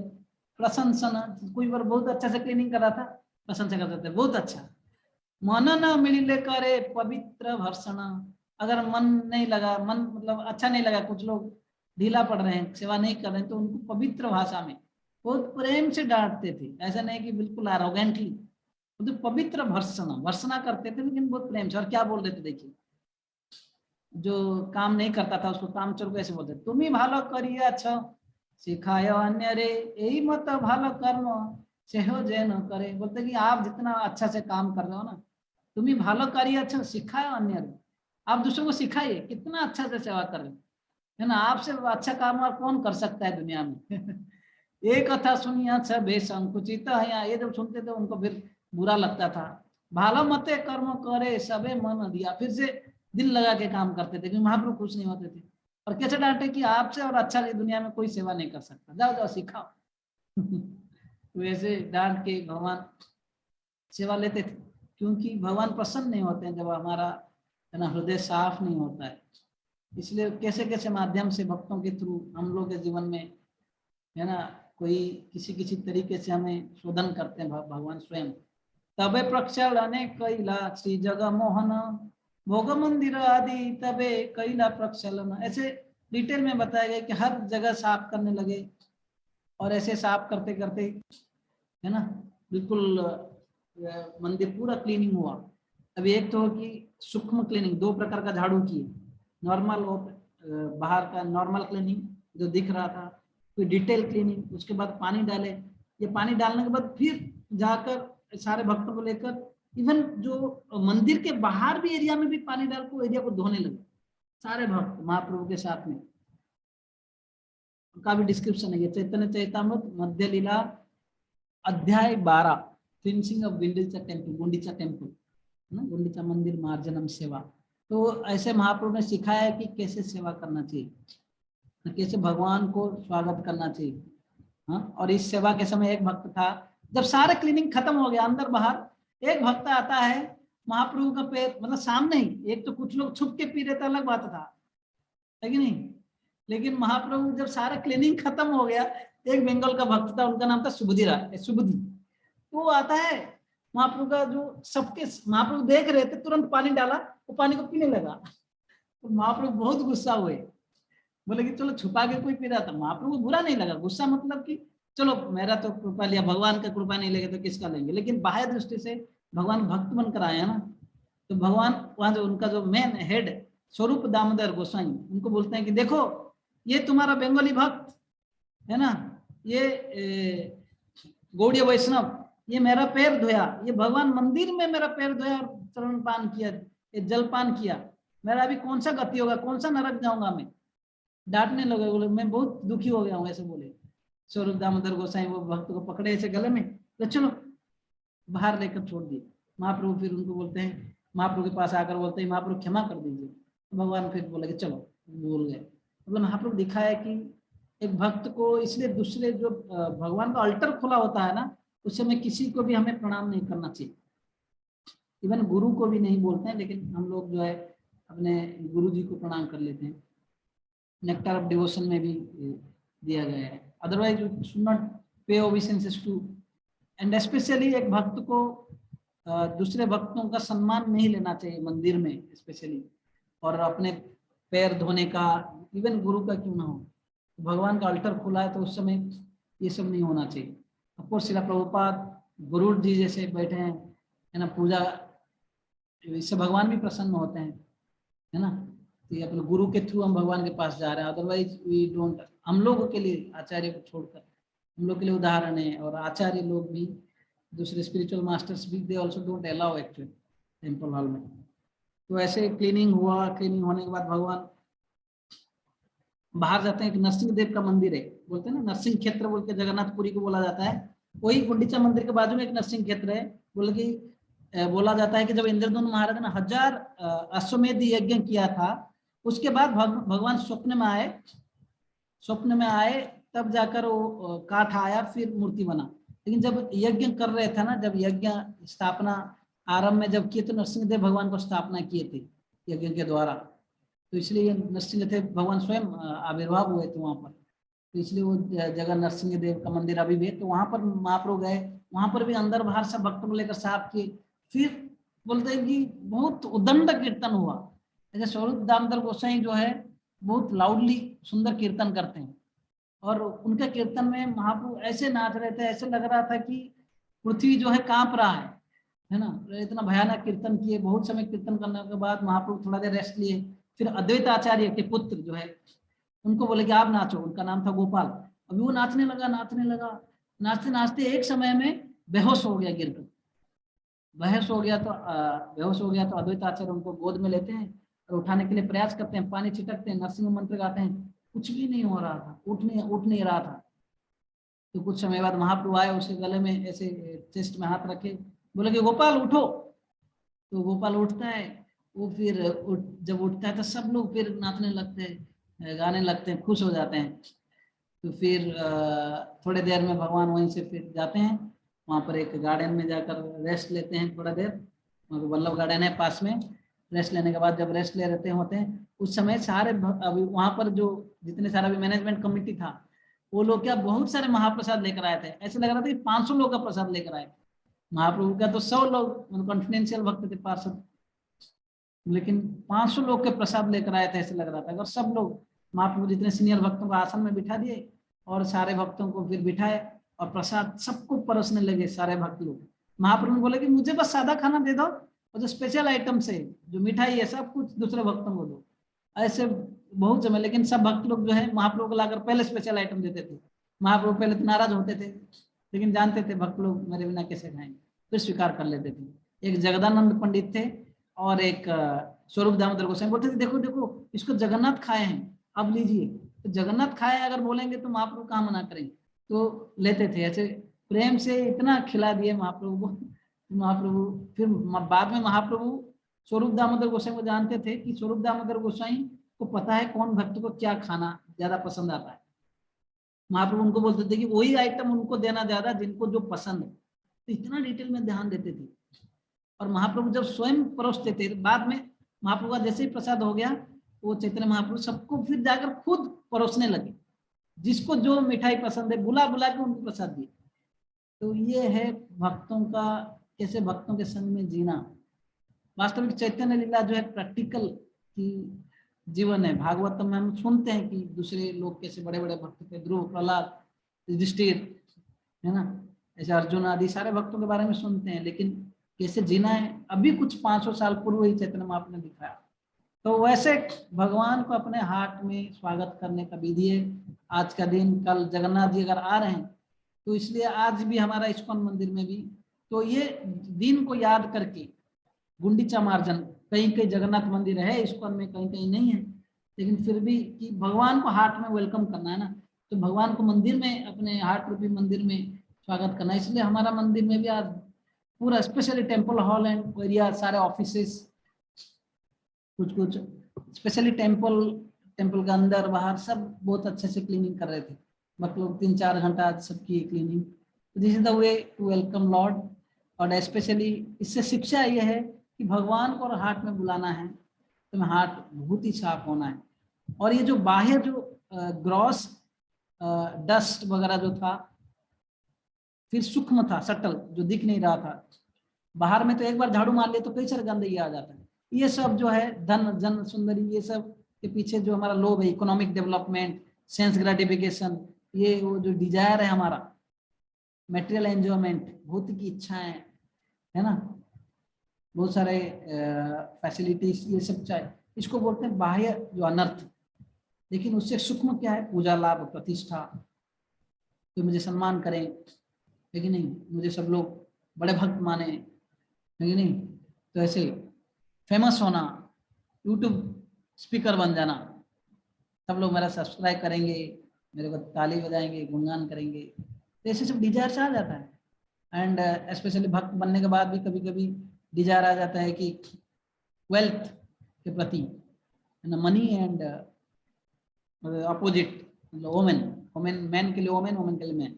Speaker 1: प्रशंसन, कोई बार बहुत अच्छा से क्लीनिंग कर रहा था, प्रशंसा करते थे बहुत अच्छा। मन न मिले करे पवित्र भर्षण, अगर मन नहीं लगा, मन मतलब अच्छा नहीं लगा, कुछ लोग ढीला पड़ रहे हैं, सेवा नहीं कर रहे हैं, तो उनको पवित्र भाषा में बहुत प्रेम से डांटते थे। ऐसा नहीं कि बिल्कुल आरोगेंटली, तो पवित्र भर्सना करते थे, लेकिन बहुत प्रेम से। और क्या बोल रहे थे देखिए, जो काम नहीं करता था उसको काम चोर को ऐसे बोलते, तुम ही भालो करिए अच्छा सिखाए अन्य रे, यही मत भालो कर्म से हो जैन करे। बोलते कि आप जितना अच्छा से काम कर रहे हो ना, तुम ही भालो करिए अच्छा सिखाए अन्य रे, आप दूसरों को सिखाइए, कितना अच्छा से सेवा कर रहे है ना, आपसे अच्छा काम और कौन कर सकता है दुनिया में। एक कथा सुनिया छे संकुचित है, ये जब सुनते थे उनको फिर बुरा लगता था। भालो मते कर्म करे सबे मन दिया, फिर से दिल लगा के काम करते थे, क्योंकि महाप्रभु खुश नहीं होते थे और कैसे डांटे कि आपसे और अच्छा दुनिया में कोई सेवा नहीं कर सकता, जाओ जाओ सिखाओ। तो ऐसे डांट के भगवान सेवा लेते थे, क्योंकि भगवान प्रसन्न नहीं होते हैं जब हमारा है ना हृदय साफ नहीं होता है। इसलिए कैसे कैसे माध्यम से भक्तों के थ्रू हम लोग के जीवन में है ना कोई किसी किसी तरीके से हमें शोधन करते हैं भगवान स्वयं। तबे प्रक्षालने कैला श्री जग मोहन भोग मंदिर आदि, तबे कैला प्रक्षालन। ऐसे डिटेल में बताया गया कि हर जगह साफ करने लगे और ऐसे साफ करते करते, है ना, बिल्कुल मंदिर पूरा क्लीनिंग हुआ। अभी एक तो कि सूक्ष्म क्लीनिंग, 2 प्रकार का झाड़ू किए, नॉर्मल और बाहर का नॉर्मल क्लीनिंग जो दिख रहा था, फिर डिटेल क्लीनिंग, उसके बाद पानी डाले। ये पानी डालने के बाद फिर जाकर सारे भक्तों को लेकर इवन जो मंदिर के बाहर भी एरिया में भी पानी डाल को एरिया को धोने लगे सारे भक्त महाप्रभु के साथ में। का भी डिस्क्रिप्शन है, चैतन्य चैतामृत मध्य लीला अध्याय 12, finishing of Gundicha temple, Gundicha temple, Gundicha मंदिर मार्जनम सेवा। तो ऐसे महाप्रभु ने सिखाया है कि कैसे सेवा करना चाहिए, कैसे भगवान को स्वागत करना चाहिए। हाँ, और इस सेवा के समय एक भक्त था, जब सारा क्लीनिंग खत्म हो गया अंदर बाहर, एक भक्त आता है महाप्रभु का पैर, मतलब सामने ही, एक तो कुछ लोग छुप के पी रहे थे अलग बात था, है कि नहीं, लेकिन महाप्रभु जब सारा क्लीनिंग खत्म हो गया, एक बंगाल का भक्त था, उनका नाम था सुबुधि, तो वो आता है महाप्रभु का जो सबके, महाप्रभु देख रहे थे, तुरंत पानी डाला, वो पानी को पीने लगा। तो महाप्रभु बहुत गुस्सा हुए, बोले कि चलो छुपा के कोई पी रहा था। महाप्रभु बुरा नहीं लगा, गुस्सा मतलब कि चलो मेरा तो कृपा लिया, भगवान का कृपा नहीं लेंगे तो किसका लेंगे, लेकिन बाह्य दृष्टि से भगवान भक्त बनकर आए हैं ना, तो भगवान वहां जो उनका जो मेन हेड स्वरूप दामोदर गोसाई, उनको बोलते हैं कि देखो ये तुम्हारा बंगाली भक्त है ना, ये गौड़ीय वैष्णव, ये मेरा पैर धोया, ये भगवान मंदिर में मेरा पैर धोया और चरण पान किया, ये जल पान किया, मेरा अभी कौन सा गति होगा, कौन सा नरक जाऊंगा मैं। डांटने लगे, बोले मैं बहुत दुखी हो गया हूँ, ऐसे बोले स्वरूप दामोदर गोसाई। वो भक्त को पकड़े ऐसे गले में, तो चलो बाहर लेकर छोड़ दिए। महाप्रभु फिर उनको बोलते हैं, महाप्रभु के पास आकर बोलते हैं महाप्रभु क्षमा कर दीजिए। भगवान फिर बोले कि चलो, बोल गए। मतलब महाप्रभु दिखाया कि एक भक्त को, इसलिए दूसरे जो भगवान का अल्टर खुला होता है ना, उस समय किसी को भी हमें प्रणाम नहीं करना चाहिए, इवन गुरु को भी नहीं बोलते हैं, लेकिन हम लोग जो है अपने गुरु जी को प्रणाम कर लेते हैं। नेक्टर ऑफ डिवोशन में भी दिया गया है, अदरवाइज यू शुड नॉट पे ओबीसेंसेस टू, एंड स्पेशली एक भक्त को दूसरे भक्तों का सम्मान नहीं लेना चाहिए मंदिर में स्पेशली, और अपने पैर धोने का, इवन गुरु का क्यों ना हो, भगवान का अल्टर खुला है तो उस समय ये सब नहीं होना चाहिए। ऑफकोर्स श्रील प्रभुपाद गुरु जी जैसे बैठे हैं, है ना, पूजा, इससे भगवान भी प्रसन्न होते हैं, है ना, तो ये अपने गुरु के थ्रू हम भगवान के पास जा रहे हैं। अदरवाइज वी डोंट, हम लोगों के लिए, आचार्य को छोड़कर हम लोग के लिए उदाहरण है, और आचार्य लोग भी, दूसरे स्पिरिचुअल मास्टर्स भी, they also don't allow actually temple hall में। तो ऐसे क्लीनिंग हुआ, क्लीनिंग होने के बाद भगवान बाहर जाते हैं। एक नरसिंह देव का मंदिर है, बोलते हैं ना नरसिंह क्षेत्र बोल के जगन्नाथपुरी को बोला जाता है, वही गुंडीचा मंदिर के बाजू में एक नरसिंह क्षेत्र है। बोला जाता है कि जब इंद्रद्युम्न महाराज ने 1000 अश्वमेध यज्ञ किया था, उसके बाद भगवान स्वप्न में आए, तब जाकर वो काठ आया, फिर मूर्ति बना। लेकिन जब यज्ञ कर रहे थे ना, जब यज्ञ स्थापना आरंभ में जब किए, तो नरसिंहदेव भगवान को स्थापना किए थे यज्ञ के द्वारा, तो इसलिए नरसिंहदेव भगवान स्वयं आविर्भाव हुए थे वहां पर, तो इसलिए वो जगह नरसिंह देव का मंदिर अभी भी है। तो वहां पर महाप्रभु गए, वहां पर भी अंदर बाहर सब भक्तों को लेकर साफ किए। फिर बोलते हैं कि बहुत उदंड कीर्तन हुआ। जैसे स्वरूप दामोदर गोसाई जो है बहुत लाउडली सुंदर कीर्तन करते हैं, और उनके कीर्तन में महाप्रभु ऐसे नाच रहे थे, ऐसे लग रहा था कि पृथ्वी जो है कांप रहा है ना, इतना भयानक कीर्तन किए। बहुत समय कीर्तन करने के बाद महाप्रभु थोड़ा देर रेस्ट लिए, फिर अद्वैत आचार्य के पुत्र जो है उनको बोले कि आप नाचो, उनका नाम था गोपाल। अभी वो नाचने लगा, नाचते नाचते एक समय में बेहोश हो गया, गिरकर बेहोश हो गया। तो अद्वैत आचार्य उनको गोद में लेते हैं और उठाने के लिए प्रयास करते हैं, पानी छिटकते हैं, नरसिंह मंत्र गाते हैं, कुछ भी नहीं हो रहा था, उठ नहीं रहा था। तो कुछ समय बाद महाप्रभु आए, उसके गले में ऐसे चेस्ट में हाथ रखे, बोले कि गोपाल उठो। तो गोपाल उठता है, वो फिर जब उठता है तो सब लोग फिर नाचने लगते हैं, गाने लगते हैं, खुश हो जाते हैं। तो फिर थोड़ी देर में भगवान वहीं से फिर जाते हैं, वहाँ पर एक गार्डन में जाकर रेस्ट लेते हैं थोड़ा देर, वल्लभ गार्डन है पास में। रेस्ट लेने के बाद जब रेस्ट ले रहते होते हैं, उस समय सारे अभी वहाँ पर जो जितने सारा भी मैनेजमेंट कमेटी था, वो लोग क्या बहुत सारे महाप्रसाद लेकर आए थे। ऐसे लग रहा था कि 500 लोग का प्रसाद लेकर आए। महाप्रभु का तो 100 लोग कॉन्फिडेंशियल भक्त थे पार्षद, लेकिन 500 लोग के प्रसाद लेकर आए थे। ऐसे लग रहा था अगर सब लोग महाप्रभु जितने सीनियर भक्तों को आसन में बिठा दिए और सारे भक्तों को फिर बिठाए और प्रसाद सबको परोसने लगे सारे भक्त लोग। महाप्रभु ने बोले कि मुझे बस सादा खाना दे दो और जो स्पेशल आइटम्स है, जो मिठाई है, सब कुछ दूसरे भक्तों को दो। ऐसे बहुत समय, लेकिन सब भक्त लोग जो है महाप्रभु को लाकर पहले स्पेशल आइटम देते थे। महाप्रभु पहले तो नाराज होते थे, लेकिन जानते थे भक्त लोग मेरे बिना कैसे खाएंगे, फिर स्वीकार कर लेते थे। एक जगदानंद पंडित थे और एक स्वरूप दामोदर गोस्वामी बोलते थे, देखो देखो इसको जगन्नाथ खाए हैं, अब लीजिए। तो जगन्नाथ खाए अगर बोलेंगे तो महाप्रभु कहाँ मना करेंगे, तो लेते थे। ऐसे प्रेम से इतना खिला दिए महाप्रभु को। महाप्रभु फिर बाद में महाप्रभु स्वरूप दामोदर गोस्वामी को जानते थे कि स्वरूप दामोदर गोस्वामी को पता है कौन भक्त को क्या खाना ज्यादा पसंद आता है। महाप्रभु उनको बोलते थे कि वही आइटम उनको देना ज्यादा जिनको जो पसंद है। तो इतना डिटेल में ध्यान देते थे। और महाप्रभु जब स्वयं परोसते थे, बाद में महाप्रभु का जैसे ही प्रसाद हो गया, वो चैतन्य महाप्रभु सबको फिर जाकर खुद परोसने लगे, जिसको जो मिठाई पसंद है बुला बुला के उनको प्रसाद दिए। तो ये है भक्तों का, कैसे भक्तों के संग में जीना। वास्तविक चैतन्य लीला जो है प्रैक्टिकल की जीवन है। भागवतम में हम सुनते हैं कि दूसरे लोग कैसे बड़े बड़े भक्त थे, ध्रुव, प्रहलाद, युधिष्ठिर, है ना, ऐसे अर्जुन आदि सारे भक्तों के बारे में सुनते हैं, लेकिन कैसे जीना है अभी कुछ 500 साल पूर्व ही चैतन्य महाप्रभु ने दिखाया। तो वैसे भगवान को अपने हाथ में स्वागत करने का विधि है। आज का दिन, कल जगन्नाथ जी अगर आ रहे हैं तो इसलिए आज भी हमारा इस्कॉन मंदिर में भी तो ये दिन को याद करके गुंडीचा मार्जन, कहीं कहीं जगन्नाथ मंदिर है इस्कॉन में, कहीं कहीं नहीं है, लेकिन फिर भी कि भगवान को हार्ट में वेलकम करना है ना, तो भगवान को मंदिर में, अपने हार्ट रूपी मंदिर में स्वागत करना है। इसलिए हमारा मंदिर में भी आज पूरा specially temple hall and area, सारे ऑफिसेस, कुछ स्पेशली टेम्पल का अंदर बाहर सब बहुत अच्छे से क्लीनिंग कर रहे थे। मतलब 3-4 घंटा आज सबकी cleaning. This is the way to welcome lord. और स्पेशली इससे शिक्षा यह है कि भगवान को हार्ट में बुलाना है तो में हार्ट बहुत ही साफ होना है। और ये जो बाह्य जो ग्रॉस डस्ट वगैरह जो था, फिर सूक्ष्म था, सटल, जो दिख नहीं रहा था बाहर में, तो एक बार झाड़ू मार लिए तो कई सारे गंदगी आ जाता है। ये सब जो है धन, जन, सुंदरी, ये सब के पीछे जो हमारा लोभ है, इकोनॉमिक डेवलपमेंट, सेंस ग्रेटिफिकेशन, ये वो जो डिजायर है हमारा, मेटेरियल एंजॉयमेंट, भौतिक की इच्छाएं, है ना, बहुत सारे फैसिलिटीज, ये सब चाहिए, इसको बोलते हैं बाह्य जो अनर्थ। लेकिन उससे सूक्ष्म क्या है, पूजा, लाभ, प्रतिष्ठा, तो मुझे सम्मान करें, लेकिन नहीं, मुझे सब लोग बड़े भक्त माने, लेकिन नहीं, तो ऐसे फेमस होना, यूट्यूब स्पीकर बन जाना, सब लोग मेरा सब्सक्राइब करेंगे, मेरे को ताली बजाएंगे, गुणगान करेंगे, तो ऐसे सब डिजायर से आ जाता है। एंड स्पेशली भक्त बनने के बाद भी कभी कभी डिजायर आ जाता है कि वेल्थ के प्रति, है ना, मनी एंड अपोजिट, मतलब वोमेन, मैन के लिए वोमेन, वोमेन के लिए मैन।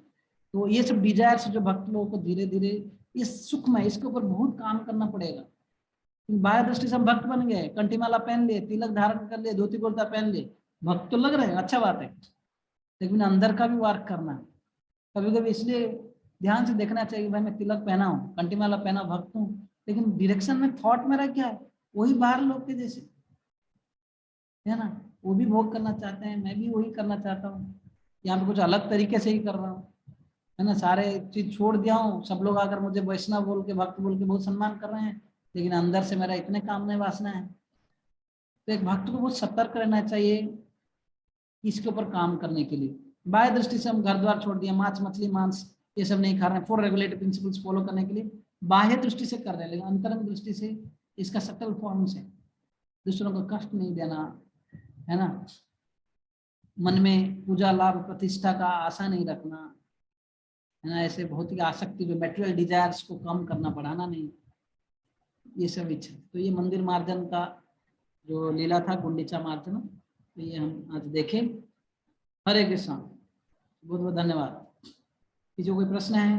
Speaker 1: तो ये सब डिजायर से जो भक्त लोगों को धीरे धीरे, ये सूक्ष्म है, इसके ऊपर बहुत काम करना पड़ेगा। बाह्य दृष्टि से हम भक्त बन गए, कंठीमाला पहन लिए, तिलक धारण कर लिए, धोती कुर्ता पहन लिए, भक्त तो लग रहे हैं, अच्छा बात है, लेकिन अंदर का भी वर्क करना है। कभी कभी इसलिए ध्यान से देखना चाहिए, भाई मैं तिलक पहना हूँ, कंठीमाला पहना, भक्त हूँ, लेकिन डायरेक्शन में थॉट मेरा क्या है, वही बाहर लोग के जैसे, है ना, वो भी भोग करना चाहते हैं, मैं भी वही करना चाहता हूँ, यहाँ पे कुछ अलग तरीके से ही कर रहा हूँ, है ना, सारे चीज छोड़ दिया हूँ। सब लोग आकर मुझे वैष्णव बोल के, भक्त बोल के बहुत सम्मान कर रहे हैं, लेकिन अंदर से मेरा इतने कामना वासना है। तो एक भक्त को बहुत सतर्क रहना चाहिए इसके ऊपर काम करने के लिए। बाह्य दृष्टि से हम घर द्वार छोड़ दिया, मांस, मछली, मांस ये सब नहीं खा रहे हैं, 4 रेगुलेटरी प्रिंसिपल्स फॉलो करने के लिए बाह्य दृष्टि से कर रहे हैं, लेकिन अंतरंग दृष्टि से इसका सटल फॉर्म से दूसरों को कष्ट नहीं देना, है ना, मन में पूजा, लाभ, प्रतिष्ठा का आशा नहीं रखना, है ना, ऐसे भौतिक आसक्ति जो मेटेरियल डिजायर्स को कम करना, बढ़ाना नहीं, ये सब इच्छा। तो ये मंदिर मार्जन का जो लीला था, गुंडीचा मार्जन, तो ये हम आज देखें। हरे कृष्ण, बहुत बहुत धन्यवाद। कि जो कोई प्रश्न है